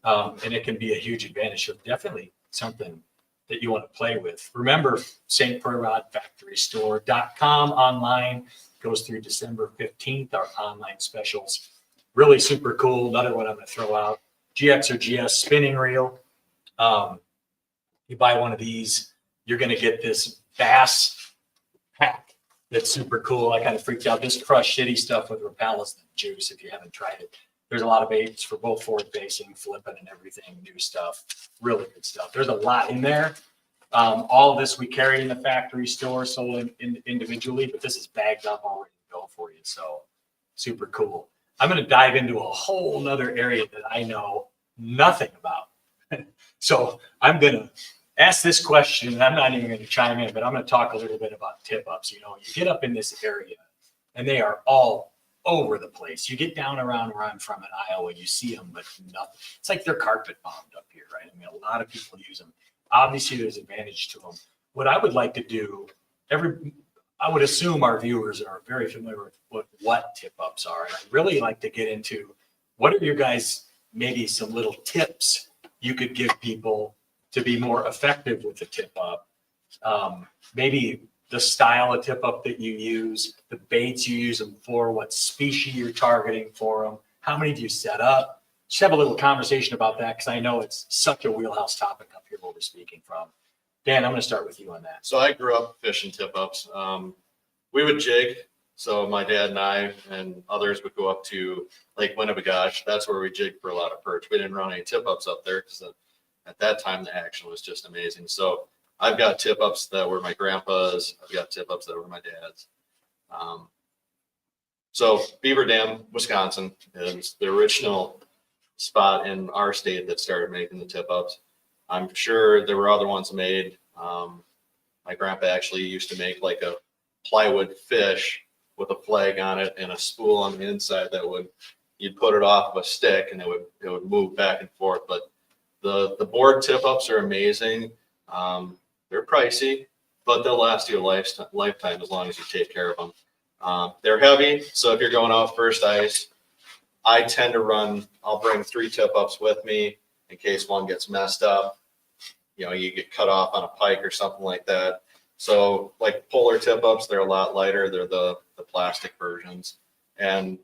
Speaker 1: And it can be a huge advantage. So definitely something that you want to play with. Remember, stprod.factorystore.com online goes through December 15th, our online specials. Really super cool. Another one I'm going to throw out, GX or GS spinning reel. You buy one of these, you're going to get this bass pack that's super cool. I kind of freaked out. This crushed shitty stuff with repellents and juice if you haven't tried it. There's a lot of baits for both forward facing, flipping and everything, new stuff, really good stuff. There's a lot in there. All of this we carry in the factory store, sold individually, but this is bagged up already to go for you. So super cool. I'm going to dive into a whole nother area that I know nothing about. So I'm going to ask this question, and I'm not even going to chime in, but I'm going to talk a little bit about tip ups. You know, you get up in this area and they are all over the place. You get down around where I'm from in Iowa, you see them, but nothing. It's like they're carpet bombed up here, right? I mean, a lot of people use them. Obviously, there's advantage to them. What I would like to do, I would assume our viewers are very familiar with what tip ups are. And I'd really like to get into what are your guys, maybe some little tips you could give people to be more effective with the tip up. Maybe the style of tip up that you use, the baits you use them for, what species you're targeting for them, how many do you set up? Just have a little conversation about that because I know it's such a wheelhouse topic up here where we're speaking from. Dan, I'm going to start with you on that.
Speaker 2: So I grew up fishing tip ups. We would jig. So my dad and I and others would go up to Lake Winnebagosh. That's where we jigged for a lot of perch. We didn't run any tip ups up there because at that time the action was just amazing. So I've got tip ups that were my grandpa's. I've got tip ups that were my dad's. So Beaver Dam, Wisconsin is the original spot in our state that started making the tip ups. I'm sure there were other ones made. My grandpa actually used to make like a plywood fish with a flag on it and a spool on the inside that you'd put it off of a stick and it would move back and forth. But the board tip ups are amazing. They're pricey, but they'll last you a lifetime as long as you take care of them. They're heavy, so if you're going off first ice, I tend to I'll bring 3 tip ups with me in case one gets messed up. You know, you get cut off on a pike or something like that. So like polar tip ups, they're a lot lighter. They're the plastic versions. And,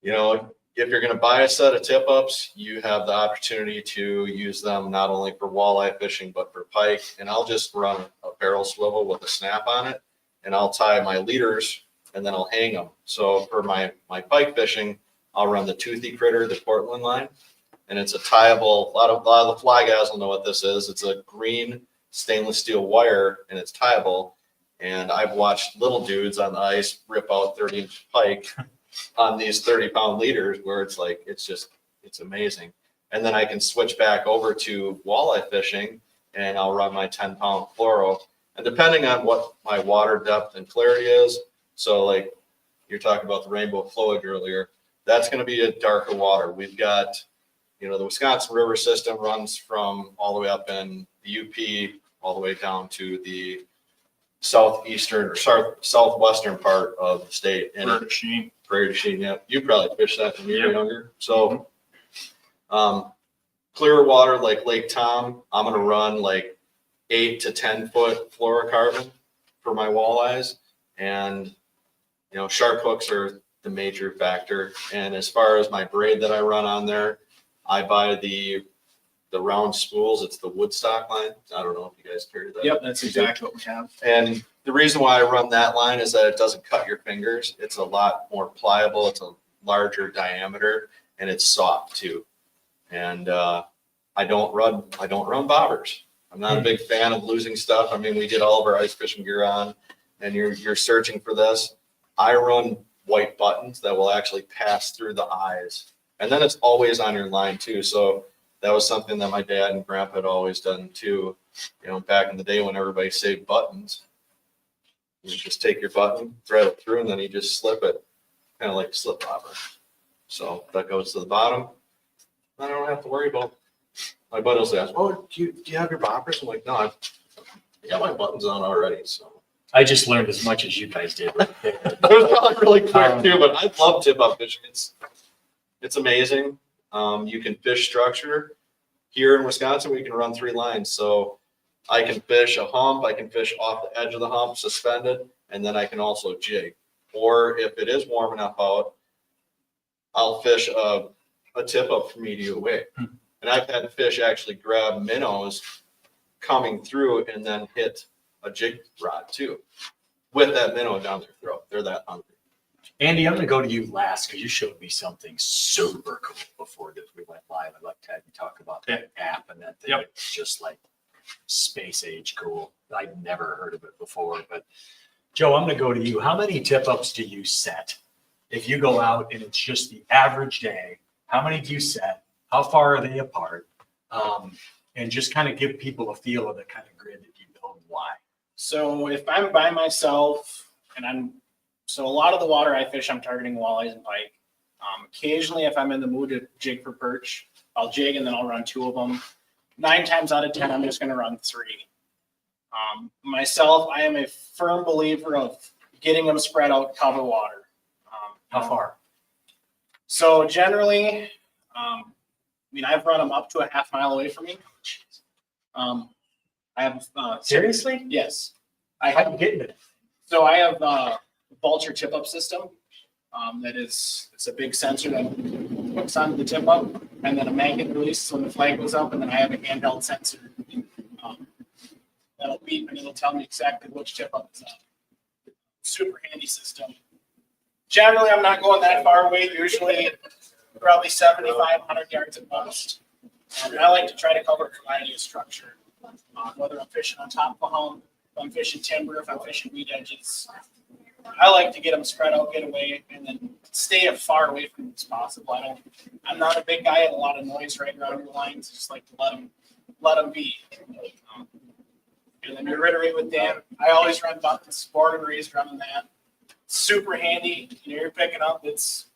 Speaker 2: you know, if you're going to buy a set of tip ups, you have the opportunity to use them not only for walleye fishing, but for pike. And I'll just run a barrel swivel with a snap on it and I'll tie my leaders and then I'll hang them. So for my pike fishing, I'll run the toothy critter, the Portland line, and it's a tieable. A lot of the fly guys will know what this is. It's a green stainless steel wire and it's tieable. And I've watched little dudes on the ice rip out 30-inch pike on these 30-pound leaders where it's like, it's amazing. And then I can switch back over to walleye fishing and I'll run my 10-pound fluoro. And depending on what my water depth and clarity is, so like you're talking about the rainbow fluid earlier, that's going to be a darker water. We've got, you know, the Wisconsin River system runs from all the way up in the UP all the way down to the southeastern or southwestern part of the state. And Prairie du Chien, yeah. You probably fished that when you were younger. So clearer water like Lake Tom, I'm going to run like 8 to 10 foot fluorocarbon for my walleyes. And, you know, sharp hooks are the major factor. And as far as my braid that I run on there, I buy the round spools. It's the Woodstock line. I don't know if you guys carry that.
Speaker 3: Yep, that's exactly what we have.
Speaker 2: And the reason why I run that line is that it doesn't cut your fingers. It's a lot more pliable. It's a larger diameter and it's soft too. And I don't run bobbers. I'm not a big fan of losing stuff. I mean, we did all of our ice fishing gear on and you're searching for this, I run white buttons that will actually pass through the eyes. And then it's always on your line too. So that was something that my dad and grandpa had always done too. You know, back in the day when everybody saved buttons, you just take your button, thread it through, and then you just slip it, kind of like a slip bobber. So that goes to the bottom. I don't have to worry about. My buddy will ask, "Oh, do you have your boppers?" I'm like, "No, I've got my buttons on already." So
Speaker 1: I just learned as much as you guys did right there.
Speaker 2: that was probably really quick too, but I love tip-up fishing. It's amazing. You can fish structure. Here in Wisconsin, we can run 3 lines. So I can fish a hump, I can fish off the edge of the hump, suspended, and then I can also jig. Or if it is warm enough out, I'll fish a tip-up from media away. And I've had fish actually grab minnows coming through and then hit a jig rod too, with that minnow down their throat. They're that hungry.
Speaker 1: Andy, I'm going to go to you last because you showed me something super cool before that we went live. I'd like to have you talk about that app and that thing.
Speaker 4: Yep.
Speaker 1: It's just like space age cool. I'd never heard of it before. But Joe, I'm going to go to you. How many tip ups do you set? If you go out and it's just the average day, how many do you set? How far are they apart? And just kind of give people a feel of the kind of grid that you build and why.
Speaker 3: So if I'm by myself so a lot of the water I fish, I'm targeting walleyes and pike. Occasionally, if I'm in the mood to jig for perch, I'll jig and then I'll run 2 of them. 9 times out of 10, I'm just going to run 3. Myself, I am a firm believer of getting them spread out, cover water.
Speaker 1: How far?
Speaker 3: So generally, I've run them up to a half mile away from me. I have
Speaker 1: Seriously?
Speaker 3: yes,
Speaker 1: How do you get it?
Speaker 3: So I have a vulture tip up system. It's a big sensor that hooks onto the tip up, and then a magnet release when the flag goes up, and then I have a handheld sensor that'll beep and it'll tell me exactly which tip up is up. Super handy system. Generally, I'm not going that far away. Usually, probably 7,500 yards at most. And I like to try to cover a variety of structure, whether I'm fishing on top of a hump, if I'm fishing timber, if I'm fishing weed edges. I like to get them spread out, get away, and then stay as far away from them as possible. I'm not a big guy and a lot of noise right around your lines. I just like to let them be. And then to reiterate with Dan, I always run buttons, born and raised running that. Super handy. You're picking up. It's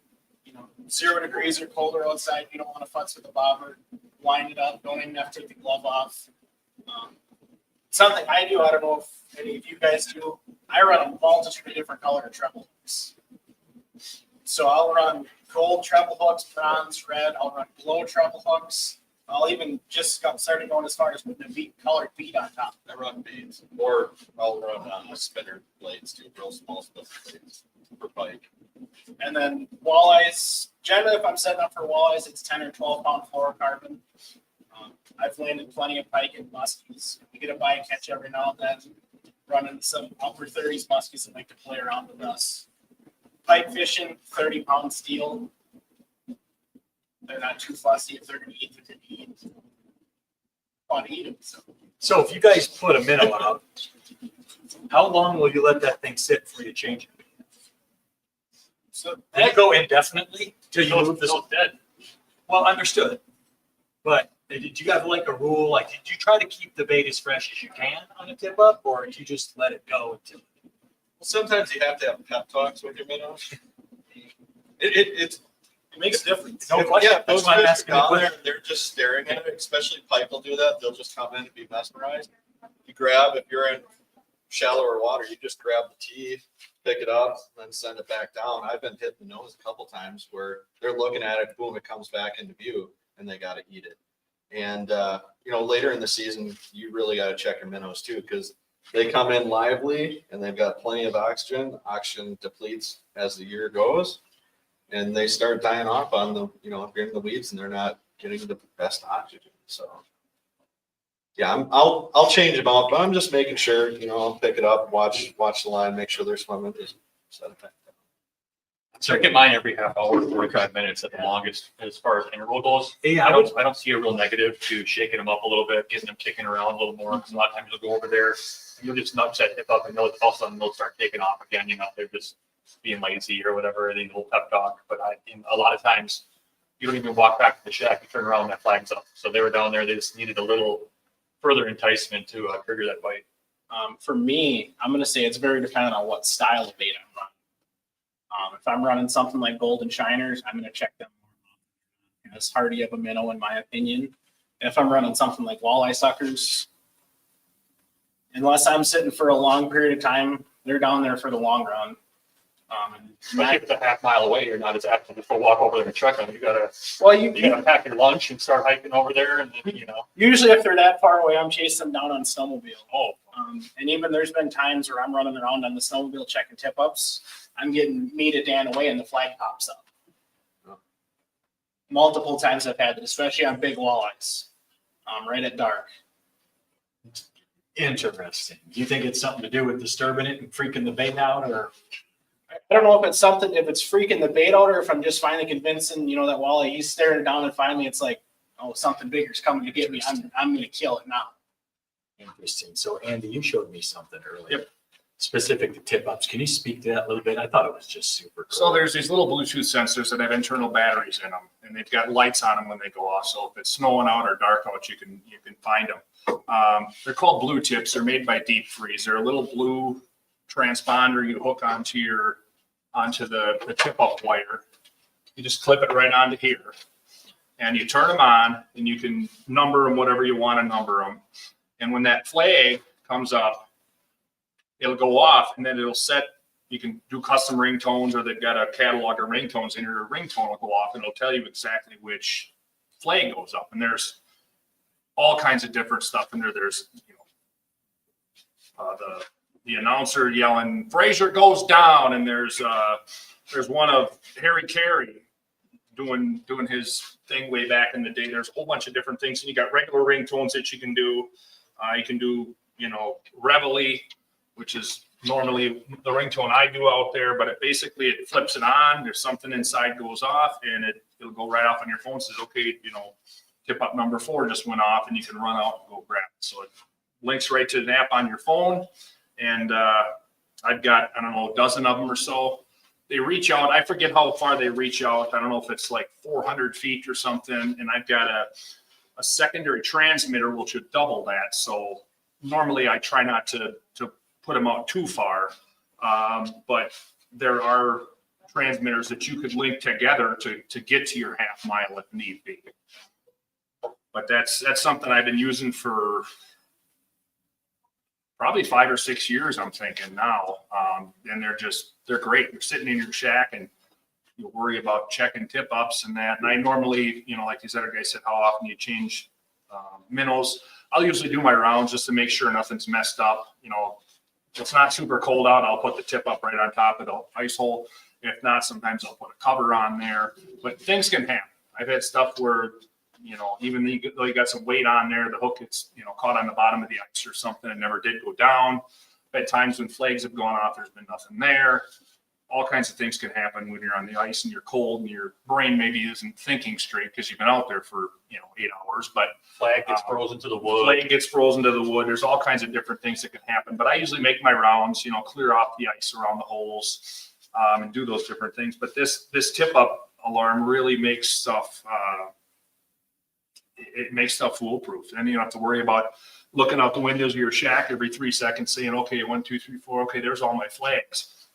Speaker 3: 0 degrees or colder outside. You don't want to futz with the bobber. Wind it up. Don't even have to take the glove off. Something I do, I don't know if any of you guys do, I run a multitude of different color treble hooks. So I'll run gold treble hooks, bronze, red. I'll run glow treble hooks. I'll even just started going as far as putting a colored bead on top.
Speaker 2: I run beads, or I'll run spinner blades too, real small spinner blades for pike.
Speaker 3: And then walleyes, generally if I'm setting up for walleyes, it's 10 or 12 pound fluorocarbon. I've landed plenty of pike and muskies. We get a bycatch every now and then, running some upper 30s muskies that like to play around with us. Pike fishing, 30-pound steel. They're not too fussy if they're going to eat what they eat. Want to eat them.
Speaker 1: So if you guys put a minnow out, how long will you let that thing sit before you change it?
Speaker 3: So
Speaker 1: Will you go indefinitely till you move this?
Speaker 5: So dead.
Speaker 1: Well, understood. But did you have like a rule? Like, did you try to keep the bait as fresh as you can on a tip up, or did you just let it go until?
Speaker 2: Well, sometimes you have to have pep talks with your minnows. It
Speaker 3: makes a difference.
Speaker 1: No question.
Speaker 2: Yeah,
Speaker 1: That's
Speaker 2: those
Speaker 1: why I'm
Speaker 2: fish are
Speaker 1: asking the
Speaker 2: down there,
Speaker 1: question.
Speaker 2: and they're just staring at it. Especially pike will do that. They'll just come in and be mesmerized. You grab, if you're in shallower water, you just grab the teeth, pick it up, and then send it back down. I've been hit in the nose a couple times where they're looking at it, boom, it comes back into view, and they got to eat it. And later in the season, you really got to check your minnows too, because they come in lively and they've got plenty of oxygen. Oxygen depletes as the year goes, and they start dying off on the, if you're in the weeds and they're not getting the best oxygen. So, yeah, I'll change them out, but I'm just making sure, I'll pick it up, watch the line, make sure they're swimming, just set it back down.
Speaker 5: So I get mine every half hour, 45 minutes at the longest, as far as interval goes.
Speaker 1: Yeah,
Speaker 5: I don't see a real negative to shaking them up a little bit, getting them kicking around a little more. 'Cause a lot of times you'll go over there, and you'll just nudge that hip up, and all of a sudden they'll start taking off again. You know, they're just being lazy or whatever. They need a little pep talk. But a lot of times you don't even walk back to the shack. You turn around and that flag's up. So they were down there. They just needed a little further enticement to trigger that bite.
Speaker 3: For me, I'm going to say it's very dependent on what style of bait I'm running. If I'm running something like golden shiners, I'm going to check them as hardy of a minnow, in my opinion. And if I'm running something like walleye suckers, unless I'm sitting for a long period of time, they're down there for the long run.
Speaker 5: Especially if it's a half mile away, you're not as active to walk over there and check them. You gotta
Speaker 3: Well,
Speaker 5: pack your lunch and start hiking over there, and then, you know.
Speaker 3: usually if they're that far away, I'm chasing them down on snowmobile.
Speaker 5: Oh,
Speaker 3: And even there's been times where I'm running around on the snowmobile checking tip ups. I'm getting me to Dan away and the flag pops up. Multiple times I've had it, especially on big walleyes, right at dark.
Speaker 1: Interesting. Do you think it's something to do with disturbing it and freaking the bait out, or?
Speaker 3: I don't know if it's something, if it's freaking the bait out, or if I'm just finally convincing, that walleye, he's staring down and finally it's like, oh, something bigger's coming to get me. I'm going to kill it now.
Speaker 1: Interesting. So Andy, you showed me something earlier.
Speaker 4: Yep.
Speaker 1: Specific to tip ups. Can you speak to that a little bit? I thought it was just super cool.
Speaker 4: So there's these little Bluetooth sensors that have internal batteries in them, and they've got lights on them when they go off. So if it's snowing out or dark out, you can find them. They're called blue tips. They're made by Deep Freeze. They're a little blue transponder you hook onto the tip up wire. You just clip it right onto here, and you turn them on, and you can number them whatever you want to number them. And when that flag comes up, it'll go off, and then it'll set. You can do custom ringtones, or they've got a catalog of ringtones, and your ringtone will go off, and it'll tell you exactly which flag goes up. And there's all kinds of different stuff in there. There's the announcer yelling, "Fraser goes down," and there's one of Harry Carey doing his thing way back in the day. There's a whole bunch of different things, and you got regular ringtones that you can do. You can do Reveille, which is normally the ringtone I do out there, but it flips it on. There's something inside goes off, and it'll go right off on your phone. Says, okay, tip up number 4 just went off, and you can run out and go grab it. So it links right to an app on your phone. And I've got, I don't know, a dozen of them or so. They reach out. I forget how far they reach out. I don't know if it's like 400 feet or something. And I've got a secondary transmitter, which would double that. So normally I try not to put them out too far. But there are transmitters that you could link together to get to your half mile if need be. But that's something I've been using for probably 5 or 6 years, I'm thinking now. And they're great. You're sitting in your shack and you worry about checking tip ups and that. And I normally, like these other guys said, how often you change minnows. I'll usually do my rounds just to make sure nothing's messed up. If it's not super cold out, I'll put the tip up right on top of the ice hole. If not, sometimes I'll put a cover on there. But things can happen. I've had stuff where even though you got some weight on there, the hook gets, caught on the bottom of the ice or something and never did go down. At times when flags have gone off, there's been nothing there. All kinds of things can happen when you're on the ice and you're cold and your brain maybe isn't thinking straight because you've been out there for, 8 hours. But
Speaker 5: flag gets frozen to the wood.
Speaker 4: Flag gets frozen to the wood. There's all kinds of different things that can happen. But I usually make my rounds, clear off the ice around the holes and do those different things. But this tip up alarm really makes stuff it makes stuff foolproof. And you don't have to worry about looking out the windows of your shack every 3 seconds saying, okay, 1, 2, 3, 4. Okay, there's all my flags.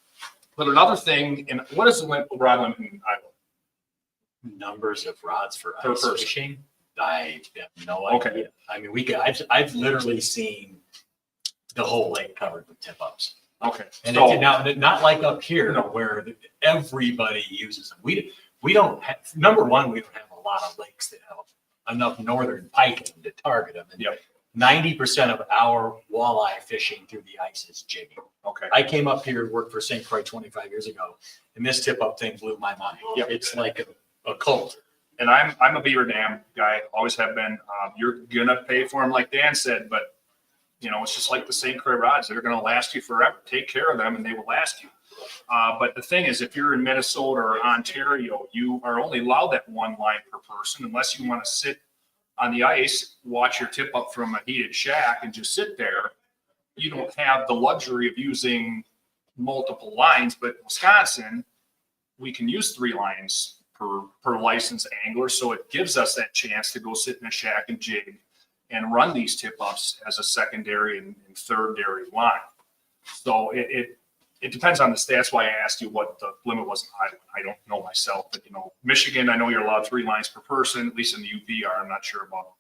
Speaker 4: But another thing, and what is the rod limit in Iowa?
Speaker 1: Numbers of rods for
Speaker 4: Per
Speaker 1: ice
Speaker 4: person.
Speaker 1: fishing? I have no idea.
Speaker 4: Okay.
Speaker 1: I mean, I've literally seen the whole lake covered with tip ups.
Speaker 4: Okay.
Speaker 1: And
Speaker 4: So,
Speaker 1: now, not like up here
Speaker 4: No.
Speaker 1: where everybody uses them. We don't have, number one, we don't have a lot of lakes that have enough northern pike to target them. And
Speaker 4: Yep.
Speaker 1: 90% of our walleye fishing through the ice is jigging.
Speaker 4: okay.
Speaker 1: I came up here to work for St. Croix 25 years ago, and this tip up thing blew my mind.
Speaker 4: Yep.
Speaker 1: It's like a cult.
Speaker 4: And I'm a beaver dam guy, always have been. You're gonna pay for them, like Dan said, but You know, it's just like the St. Croix rods. They're going to last you forever. Take care of them and they will last you. But the thing is, if you're in Minnesota or Ontario, you are only allowed that one line per person unless you want to sit on the ice, watch your tip up from a heated shack and just sit there. You don't have the luxury of using multiple lines, but in Wisconsin, we can use 3 lines per licensed angler. So it gives us that chance to go sit in a shack and jig and run these tip ups as a secondary and thirdary line. So it depends on the stats. Why I asked you what the limit was in Iowa. I don't know myself, but you know, Michigan, I know you're allowed 3 lines per person, at least in the UP are. I'm not sure about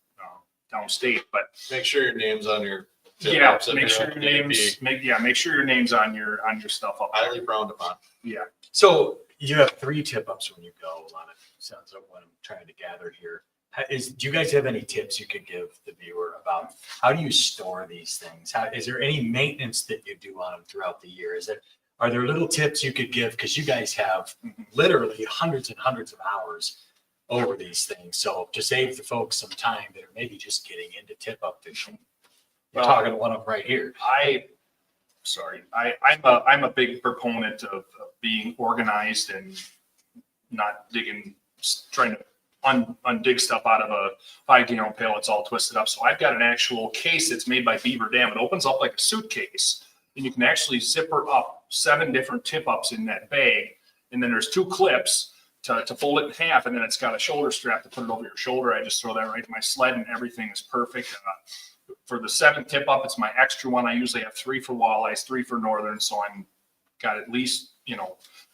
Speaker 4: downstate, but
Speaker 2: Make sure your name's on your tip
Speaker 4: yeah,
Speaker 2: ups if
Speaker 4: make
Speaker 2: you're
Speaker 4: sure
Speaker 2: up
Speaker 4: your
Speaker 2: to
Speaker 4: names,
Speaker 2: DP.
Speaker 4: make sure your name's on your stuff up there.
Speaker 2: Highly frowned upon.
Speaker 4: Yeah.
Speaker 1: So you have 3 tip ups when you go. A lot of sounds like what I'm trying to gather here. Do you guys have any tips you could give the viewer about how do you store these things? Is there any maintenance that you do on them throughout the year? Are there little tips you could give? Because you guys have literally hundreds and hundreds of hours over these things. So to save the folks some time that are maybe just getting into tip up fishing, you're
Speaker 4: Well,
Speaker 1: talking to one of them right here.
Speaker 4: I'm a big proponent of being organized and not trying to undig stuff out of a 5-gallon pail. It's all twisted up. So I've got an actual case that's made by Beaver Dam. It opens up like a suitcase, and you can actually zipper up 7 different tip ups in that bag. And then there's 2 clips to fold it in half, and then it's got a shoulder strap to put it over your shoulder. I just throw that right to my sled, and everything is perfect. For the 7th tip up, it's my extra one. I usually have 3 for walleyes, 3 for northern, so I'm got at least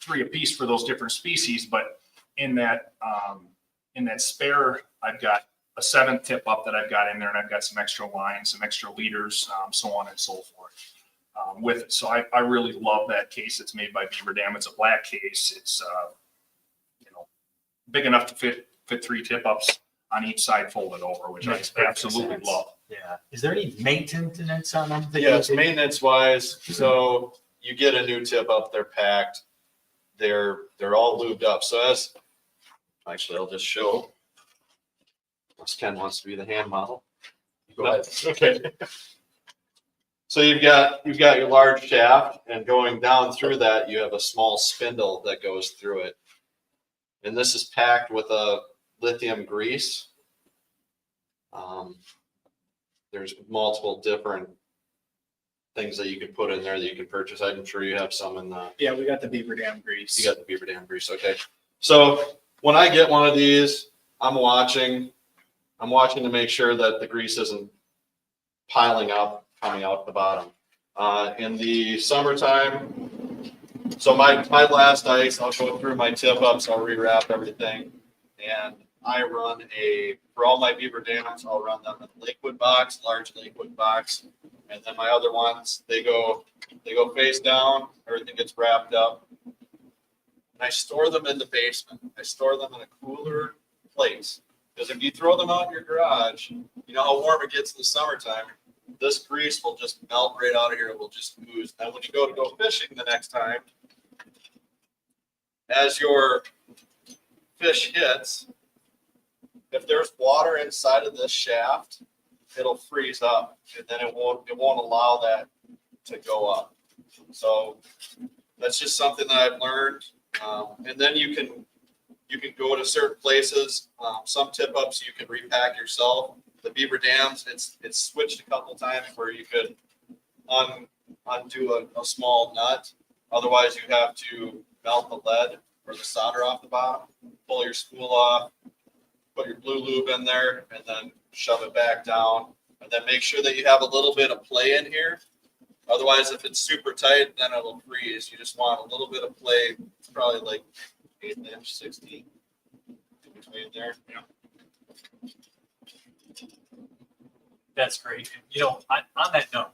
Speaker 4: 3 apiece for those different species. But in that spare, I've got a 7th tip up that I've got in there, and I've got some extra lines, some extra leaders, so on and so forth with it. So I really love that case. It's made by Beaver Dam. It's a black case. It's big enough to fit 3 tip ups on each side folded over, which
Speaker 1: Makes
Speaker 4: I
Speaker 1: perfect
Speaker 4: absolutely
Speaker 1: sense.
Speaker 4: love.
Speaker 1: Yeah. Is there any maintenance on them?
Speaker 2: Yes, maintenance wise, so you get a new tip up, they're packed, they're all lubed up. So actually I'll just show. Unless Ken wants to be the hand model.
Speaker 1: Go ahead.
Speaker 2: Okay. So you've got your large shaft, and going down through that, you have a small spindle that goes through it. And this is packed with a lithium grease. There's multiple different things that you can put in there that you can purchase. I'm sure you have some in the.
Speaker 3: Yeah, we got the Beaver Dam grease.
Speaker 2: You got the Beaver Dam grease, okay. So when I get one of these, I'm watching to make sure that the grease isn't piling up, coming out the bottom. In the summertime, so my last ice, I'll go through my tip ups, I'll rewrap everything, and I run for all my Beaver Dams, I'll run them in liquid box, large liquid box, and then my other ones, they go face down, everything gets wrapped up, and I store them in the basement. I store them in a cooler place, because if you throw them out in your garage, you know how warm it gets in the summertime. This grease will just melt right out of here. It will just ooze. Now, when you go fishing the next time, as your fish hits, if there's water inside of this shaft, it'll freeze up, and then it won't allow that to go up. So that's just something that I've learned. And then you can go to certain places. Some tip ups you can repack yourself. The Beaver Dams, it's switched a couple times where you could undo a small nut. Otherwise, you have to melt the lead or the solder off the bottom, pull your spool off, put your blue lube in there, and then shove it back down. And then make sure that you have a little bit of play in here. Otherwise, if it's super tight, then it'll freeze. You just want a little bit of play. It's probably like 1/8 inch, 16 in between there.
Speaker 4: Yeah.
Speaker 1: That's great. On that note,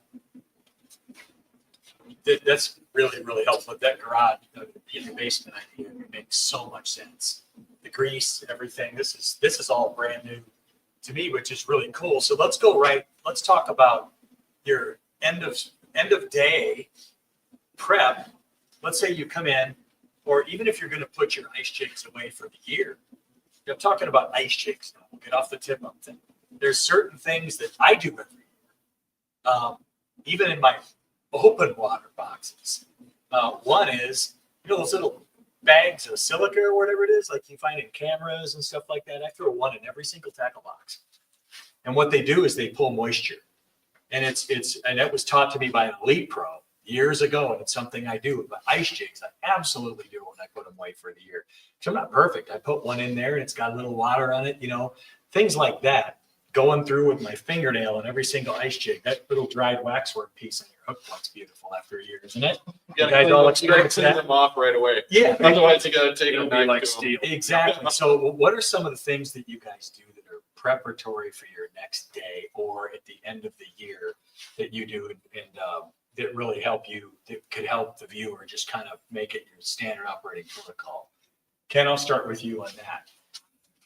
Speaker 1: that's really, really helpful. That garage in the basement idea makes so much sense. The grease, everything. This is all brand new to me, which is really cool. So let's talk about your end of day prep. Let's say you come in, or even if you're going to put your ice jigs away for the year. I'm talking about ice jigs now. We'll get off the tip up thing. There's certain things that I do every year even in my open water boxes. One is, those little bags of silica or whatever it is, like you find in cameras and stuff like that. I throw one in every single tackle box. And what they do is they pull moisture. And and that was taught to me by an elite pro years ago. And it's something I do. But ice jigs, I absolutely do when I put them away for the year. So I'm not perfect. I put one in there and it's got a little water on it, things like that. Going through with my fingernail and every single ice jig, that little dried waxwork piece on your hook point's beautiful after a year, isn't it?
Speaker 2: You
Speaker 1: guys all experience
Speaker 2: clean
Speaker 1: that?
Speaker 2: them off right away.
Speaker 1: Yeah.
Speaker 2: Otherwise, you gotta take
Speaker 4: It'll
Speaker 2: them
Speaker 4: be
Speaker 2: back
Speaker 4: like
Speaker 2: to 'em.
Speaker 4: steel.
Speaker 1: Exactly. So what are some of the things that you guys do that are preparatory for your next day or at the end of the year that you do and that really help you, that could help the viewer just kind of make it your standard operating protocol? Ken, I'll start with you on that.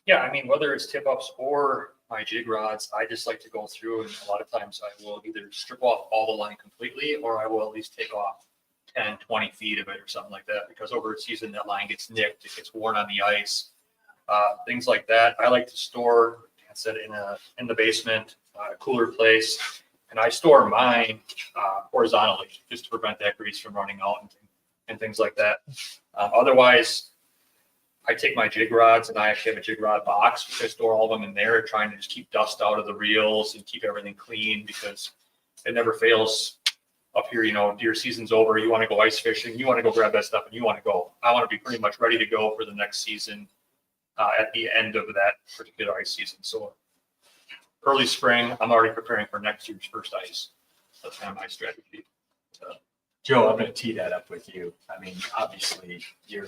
Speaker 5: Yeah, I mean, whether it's tip ups or my jig rods, I just like to go through, and a lot of times I will either strip off all the line completely, or I will at least take off 10, 20 feet of it or something like that, because over the season that line gets nicked, it gets worn on the ice, things like that. I like to store, I said, in the basement, a cooler place, and I store mine horizontally just to prevent that grease from running out and things like that. Otherwise, I take my jig rods, and I actually have a jig rod box, which I store all of them in there, trying to just keep dust out of the reels and keep everything clean, because it never fails up here. Deer season's over, you want to go ice fishing, you want to go grab that stuff, and you want to go. I want to be pretty much ready to go for the next season at the end of that particular ice season. So early spring, I'm already preparing for next year's first ice. That's kind of my strategy.
Speaker 1: Joe, I'm going to tee that up with you. I mean, obviously, you're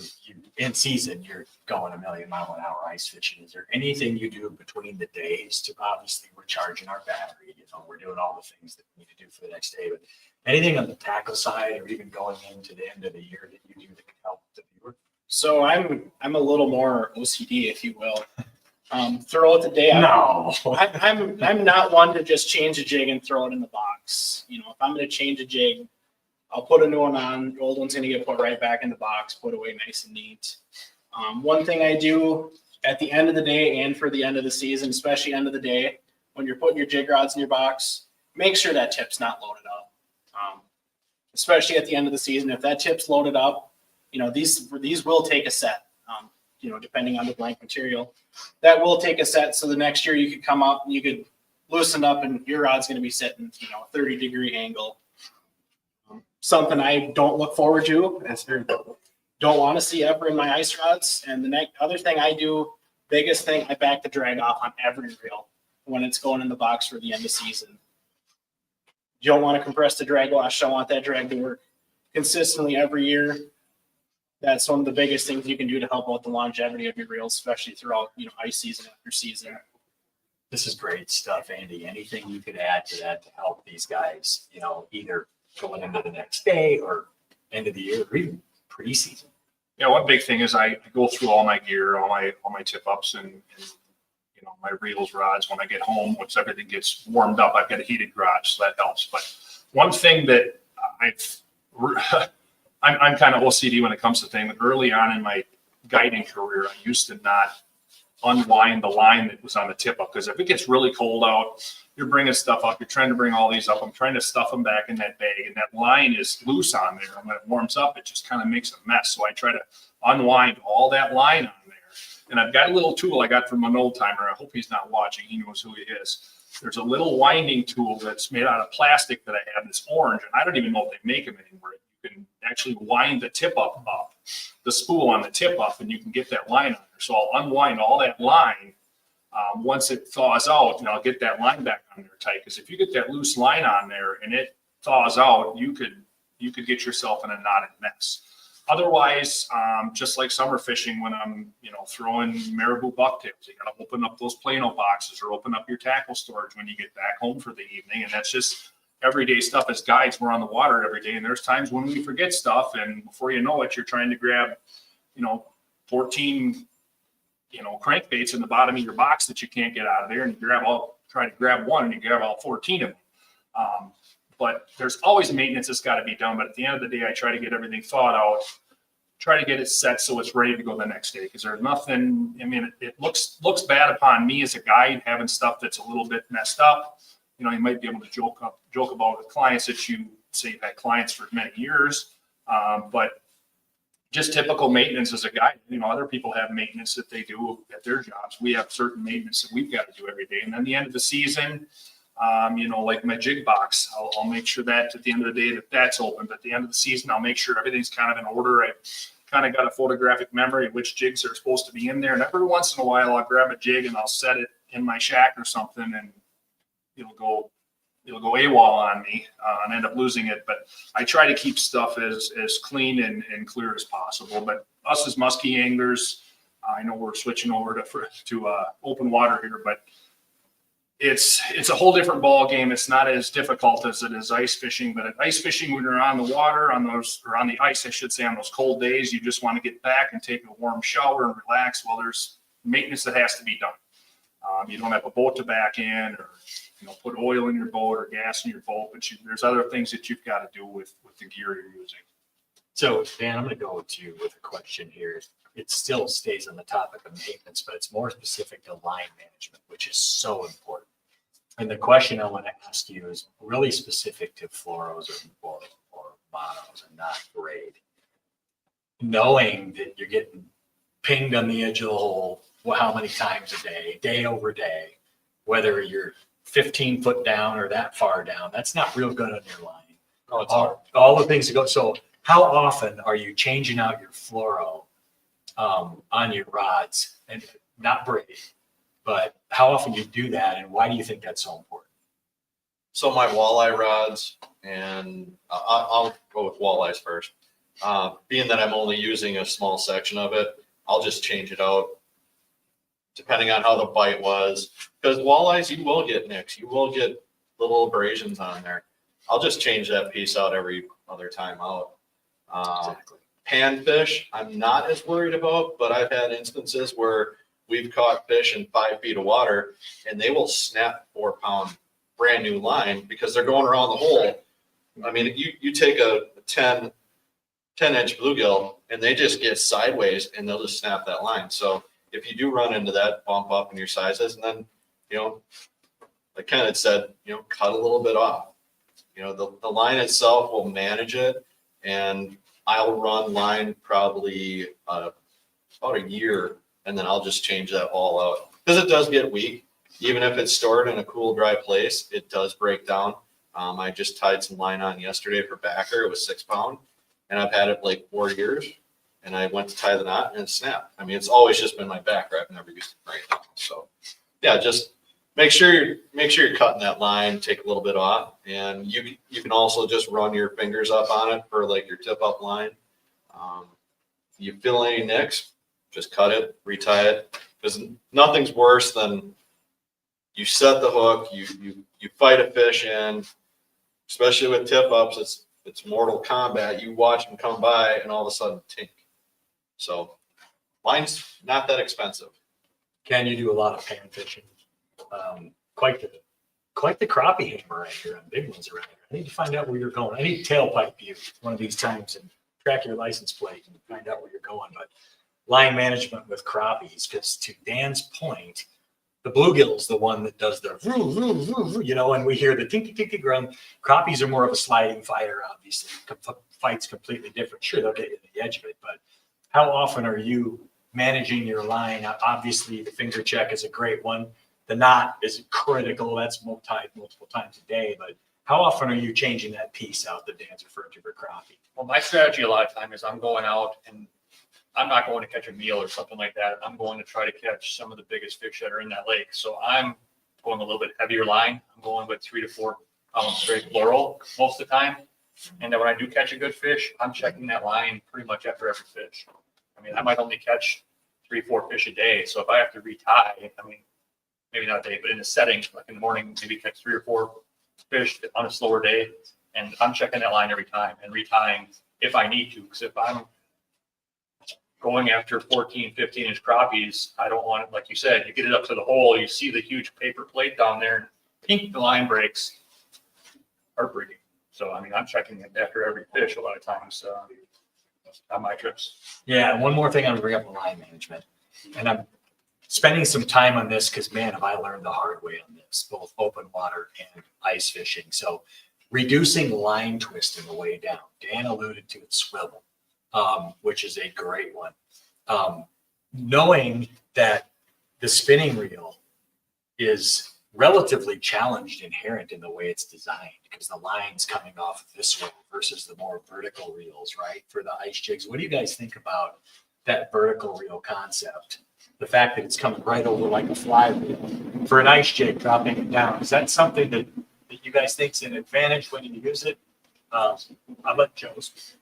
Speaker 1: in season, you're going 1,000,000-mile-an-hour ice fishing. Is there anything you do between the days to, obviously, we're charging our battery, we're doing all the things that we need to do for the next day, but anything on the tackle side or even going into the end of the year that you do that can help the viewer?
Speaker 3: So I'm a little more OCD, if you will. Throughout the day,
Speaker 1: No.
Speaker 3: I'm not one to just change a jig and throw it in the box. If I'm going to change a jig, I'll put a new one on. The old one's going to get put right back in the box, put away nice and neat. One thing I do at the end of the day and for the end of the season, especially end of the day, when you're putting your jig rods in your box, make sure that tip's not loaded up. Especially at the end of the season, if that tip's loaded up, these will take a set. Depending on the blank material, that will take a set. So the next year you could come up and you could loosen up, and your rod's going to be sitting, 30-degree angle. Something I don't look forward to, don't want to see ever in my ice rods. And the next other thing I do, biggest thing, I back the drag off on every reel when it's going in the box for the end of season. You don't want to compress the drag wash. I want that drag to work consistently every year. That's one of the biggest things you can do to help out the longevity of your reels, especially throughout, ice season after season.
Speaker 1: This is great stuff, Andy. Anything you could add to that to help these guys, either going into the next day or end of the year or even preseason?
Speaker 4: Yeah, one big thing is I go through all my gear, all my tip ups and my reels, rods when I get home. Once everything gets warmed up, I've got a heated garage, so that helps. But one thing that I'm kind of OCD when it comes to things. Early on in my guiding career, I used to not unwind the line that was on the tip up, because if it gets really cold out, you're bringing stuff up, you're trying to bring all these up, I'm trying to stuff them back in that bag, and that line is loose on there. And when it warms up, it just kind of makes a mess. So I try to unwind all that line on there. And I've got a little tool I got from an old timer. I hope he's not watching. He knows who he is. There's a little winding tool that's made out of plastic that I have that's orange, and I don't even know if they make them anymore. You can actually wind the tip up, the spool on the tip up, and you can get that line on there. So I'll unwind all that line. Once it thaws out, and I'll get that line back on there tight. Because if you get that loose line on there and it thaws out, you could get yourself in a knotted mess. Otherwise, just like summer fishing, when I'm throwing marabou bucktails, you got to open up those Plano boxes or open up your tackle storage when you get back home for the evening, and that's just everyday stuff. As guides, we're on the water every day, and there's times when we forget stuff, and before you know it, you're trying to grab 14 crankbaits in the bottom of your box that you can't get out of there, and you try to grab one and you grab all 14 of them. But there's always maintenance that's got to be done. But at the end of the day, I try to get everything thawed out, try to get it set so it's ready to go the next day. Because there's nothing, it looks bad upon me as a guide having stuff that's a little bit messed up. you know, you might be able to joke about with clients that you say you've had clients for many years. But just typical maintenance as a guide, you know, other people have maintenance that they do at their jobs. We have certain maintenance that we've got to do every day. And then the end of the season, you know, like my jig box, I'll make sure that at the end of the day that that's open. But at the end of the season, I'll make sure everything's kind of in order. I kind of got a photographic memory of which jigs are supposed to be in there. And every once in a while, I'll grab a jig and I'll set it in my shack or something, and it'll go AWOL on me and end up losing it. But I try to keep stuff as clean and clear as possible. But us as muskie anglers, I know we're switching over to open water here, but it's a whole different ball game. It's not as difficult as it is ice fishing. But at ice fishing, when you're on the water, on the ice, I should say, on those cold days, you just want to get back and take a warm shower and relax. Well, there's maintenance that has to be done. You don't have a boat to back in, or put oil in your boat or gas in your boat, but there's other things that you've got to do with the gear you're using.
Speaker 1: So Dan, I'm going to go to you with a question here. It still stays on the topic of maintenance, but it's more specific to line management, which is so important. And the question I want to ask you is really specific to fluoros or monos and not braid. Knowing that you're getting pinged on the edge of the hole, how many times a day over day, whether you're 15 foot down or that far down, that's not real good on your line.
Speaker 2: Oh, it's hard.
Speaker 1: All the things that go. So how often are you changing out your fluoro on your rods, and not braid, but how often you do that, and why do you think that's so important?
Speaker 2: So my walleye rods, and I'll go with walleyes first. Being that I'm only using a small section of it, I'll just change it out depending on how the bite was. Because walleyes, you will get nicks. You will get little abrasions on there. I'll just change that piece out every other time out.
Speaker 1: Exactly.
Speaker 2: Panfish, I'm not as worried about, but I've had instances where we've caught fish in 5 feet of water and they will snap 4-pound brand new line because they're going around the hole. I mean, you take a 10-inch bluegill and they just get sideways and they'll just snap that line. So if you do run into that, bump up in your sizes, and then, like Ken had said, cut a little bit off. The line itself will manage it, and I'll run line probably about a year, and then I'll just change that all out because it does get weak. Even if it's stored in a cool, dry place, it does break down. I just tied some line on yesterday for backer. It was 6 pound, and I've had it like 4 years. And I went to tie the knot and it snapped. I mean, it's always just been my backer. I've never used it right now. So yeah, just make sure you're cutting that line, take a little bit off, and you can also just run your fingers up on it for like your tip up line. If you feel any nicks, just cut it, retie it, because nothing's worse than you set the hook, you fight a fish in, especially with tip ups. It's Mortal Kombat. You watch them come by and all of a sudden tink. So line's not that expensive.
Speaker 1: Ken, you do a lot of pan fishing. Quite the crappie hammer right here on big ones around here. I need to find out where you're going. I need to tailpipe you one of these times and track your license plate and find out where you're going. But line management with crappies, because to Dan's point, the bluegill's the one that does the and we hear the tink tink tink drum. Crappies are more of a sliding fighter, obviously. Fight's completely different. Sure, they'll get you to the edge of it, but how often are you managing your line? Obviously, the finger check is a great one. The knot is critical. That's tied multiple times a day. But how often are you changing that piece out that Dan's referred to for crappie?
Speaker 5: Well, my strategy a lot of time is I'm going out and I'm not going to catch a meal or something like that. I'm going to try to catch some of the biggest fish that are in that lake. So I'm going a little bit heavier line. I'm going with 3 to 4 pounds straight fluoro most of the time. And then when I do catch a good fish, I'm checking that line pretty much after every fish. I mean, I might only catch 3-4 fish a day. So if I have to retie, I mean, maybe not a day, but in a setting, like in the morning, maybe catch 3 or 4 fish on a slower day. And I'm checking that line every time and retying if I need to. Because if I'm going after 14, 15-inch crappies, I don't want it, like you said, you get it up to the hole, you see the huge paper plate down there, and pink, the line breaks. Heartbreaking. So, I mean, I'm checking it after every fish a lot of times on my trips.
Speaker 1: Yeah, and one more thing I'm going to bring up on line management. And spending some time on this because, man, have I learned the hard way on this, both open water and ice fishing. So reducing line twist in the way down. Dan alluded to it, swivel, which is a great one. Knowing that the spinning reel is relatively challenged inherent in the way it's designed because the line's coming off of this one versus the more vertical reels, right? For the ice jigs. What do you guys think about that vertical reel concept? The fact that it's coming right over like a flywheel for an ice jig, dropping it down. Is that something that you guys think is an advantage when you use it? I'll let Joe speak.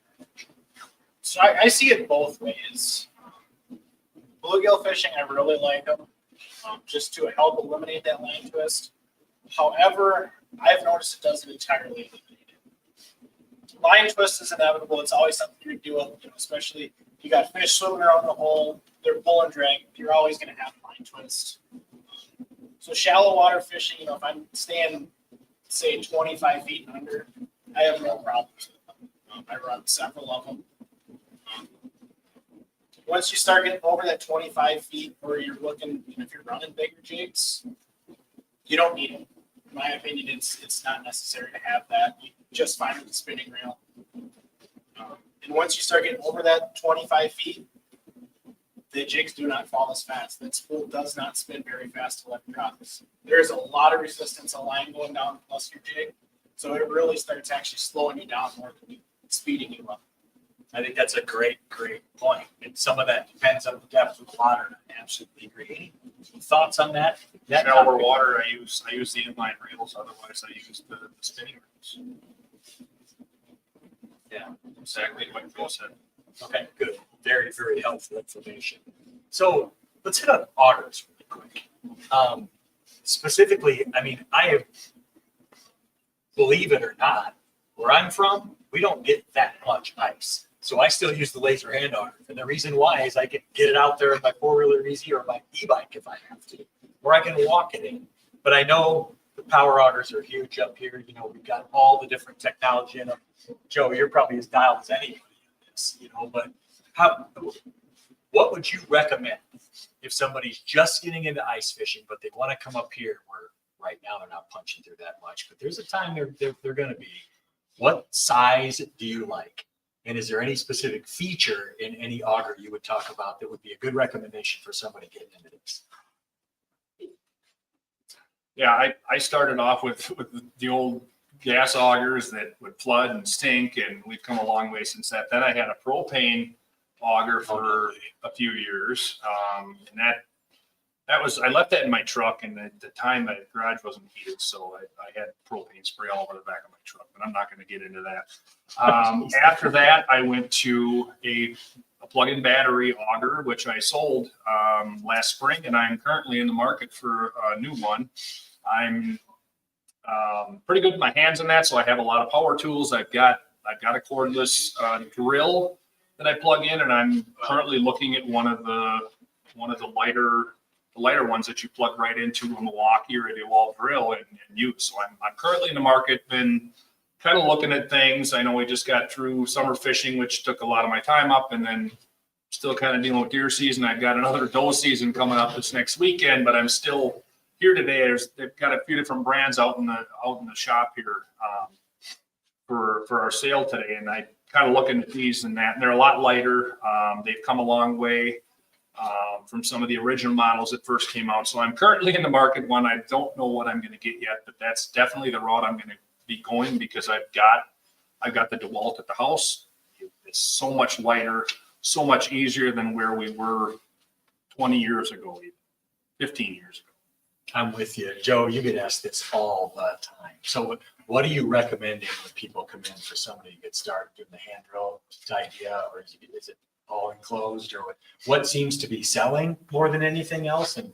Speaker 3: So I see it both ways. Bluegill fishing, I really like them, just to help eliminate that line twist. However, I've noticed it doesn't entirely eliminate it. Line twist is inevitable. It's always something you deal with, especially if you got fish swimming around the hole, they're pull and drag, you're always going to have line twist. So shallow water fishing, if I'm staying, say, 25 feet and under, I have no problems with them. I run several of them. Once you start getting over that 25 feet where you're looking, if you're running bigger jigs, you don't need it. In my opinion, it's not necessary to have that. You just fine with the spinning reel. And once you start getting over that 25 feet, the jigs do not fall as fast. That spool does not spin very fast to let it drop. There's a lot of resistance on line going down plus your jig. So it really starts actually slowing you down more than speeding you up.
Speaker 1: I think that's a great point. And some of that depends on the depth of the water. I absolutely agree. Any thoughts on that?
Speaker 4: Shallower water, I use the inline reels. Otherwise, I use the spinning reels.
Speaker 1: Yeah.
Speaker 4: Exactly what Joe said.
Speaker 1: Okay, good. Very, very helpful information. So let's hit on augers really quick. Specifically, I have, believe it or not, where I'm from, we don't get that much ice. So I still use the laser hand auger. And the reason why is I can get it out there in my four-wheeler easy or my e-bike if I have to, or I can walk it in. But I know the power augers are huge up here. We've got all the different technology in them. Joe, you're probably as dialed as anybody in this, but what would you recommend if somebody's just getting into ice fishing, but they want to come up here where right now they're not punching through that much, but there's a time they're going to be. What size do you like? And is there any specific feature in any auger you would talk about that would be a good recommendation for somebody getting into this?
Speaker 4: Yeah, I started off with the old gas augers that would flood and stink, and we've come a long way since that. Then I had a propane auger for a few years, and that was, I left that in my truck, and at the time my garage wasn't heated, so I had propane spray all over the back of my truck, but I'm not going to get into that. After that, I went to a plug-in battery auger, which I sold last spring, and I'm currently in the market for a new one. I'm pretty good with my hands on that, so I have a lot of power tools. I've got a cordless drill that I plug in, and I'm currently looking at one of the lighter ones that you plug right into a Milwaukee or a DeWalt drill and use. So I'm currently in the market, been kind of looking at things. I know we just got through summer fishing, which took a lot of my time up, and then still kind of dealing with deer season. I've got another doe season coming up this next weekend, but I'm still here today. They've got a few different brands out in the shop here for our sale today, and I kind of looking at these and that, and they're a lot lighter. They've come a long way from some of the original models that first came out. So I'm currently in the market one. I don't know what I'm going to get yet, but that's definitely the route I'm going to be going because I've got the DeWalt at the house. It's so much lighter, so much easier than where we were 20 years ago, even 15 years ago.
Speaker 1: I'm with you. Joe, you get asked this all the time. So what are you recommending when people come in for somebody to get started doing the hand drill idea, or is it all enclosed, or what seems to be selling more than anything else, and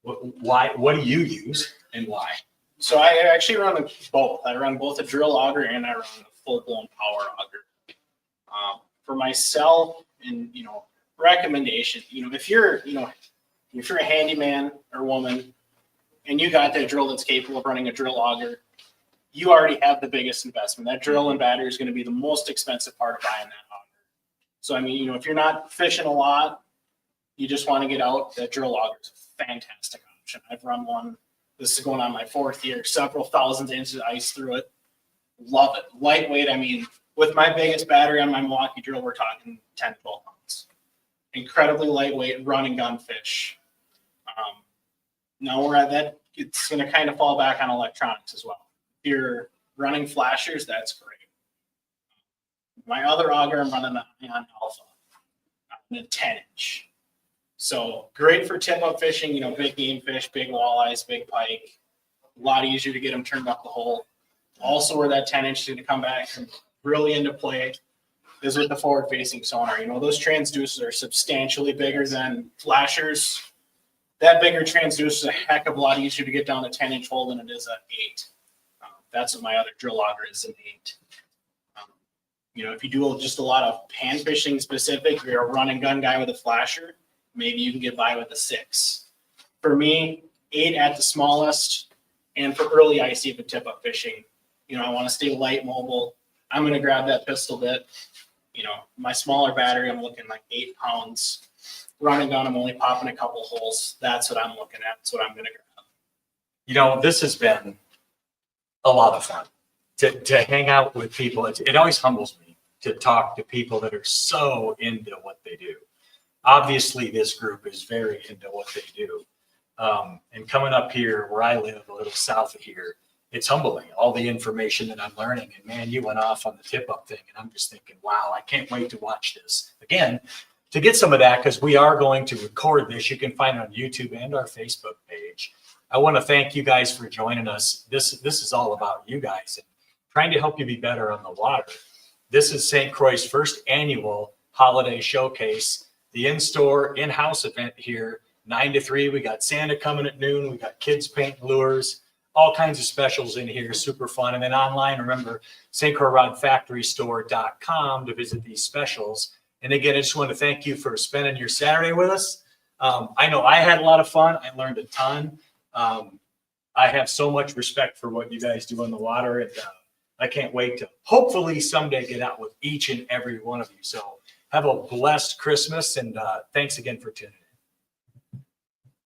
Speaker 1: what do you use and why?
Speaker 3: So I actually run both. I run both a drill auger and I run a full-blown power auger. For myself, and recommendation, if you're a handyman or woman and you got that drill that's capable of running a drill auger, you already have the biggest investment. That drill and battery is going to be the most expensive part of buying that auger. So, if you're not fishing a lot, you just want to get out, that drill auger is a fantastic option. I've run one. This is going on my 4th year, several thousands of inches of ice through it. Love it. Lightweight. I mean, with my biggest battery on my Milwaukee drill, we're talking 10, 12 pounds. Incredibly lightweight run and gun fish. Now we're at that. It's going to kind of fall back on electronics as well. If you're running flashers, that's great. My other auger, I'm running the Ion Alpha, a 10-inch. So great for tip-up fishing, you know, big game fish, big walleyes, big pike. A lot easier to get them turned up the hole. Also where that 10-inch is going to come back really into play is with the forward-facing sonar. You know, those transducers are substantially bigger than flashers. That bigger transducer is a heck of a lot easier to get down a 10-inch hole than it is an 8. That's what my other drill auger is, an 8. You know, if you do just a lot of pan fishing specific, you're a run and gun guy with a flasher, maybe you can get by with a 6. For me, 8 at the smallest, and for early ice even tip-up fishing, you know, I want to stay light, mobile. I'm going to grab that pistol bit. You know, my smaller battery, I'm looking like 8 pounds. Run and gun, I'm only popping a couple holes. That's what I'm looking at. That's what I'm going to grab.
Speaker 1: You know, this has been a lot of fun to hang out with people. It always humbles me to talk to people that are so into what they do. Obviously, this group is very into what they do. And coming up here where I live, a little south of here, it's humbling, all the information that I'm learning. And man, you went off on the tip-up thing, and I'm just thinking, wow, I can't wait to watch this. Again, to get some of that, because we are going to record this, you can find it on YouTube and our Facebook page. I want to thank you guys for joining us. This is all about you guys and trying to help you be better on the water. This is St. Croix's first annual holiday showcase, the in-store, in-house event here, 9 to 3. We got Santa coming at noon. We got kids painting lures, all kinds of specials in here, super fun. And then online, remember, stcroixrodfactorystore.com to visit these specials. And again, I just want to thank you for spending your Saturday with us. I know I had a lot of fun. I learned a ton. I have so much respect for what you guys do on the water, and I can't wait to hopefully someday get out with each and every one of you. So have a blessed Christmas, and thanks again for tuning in.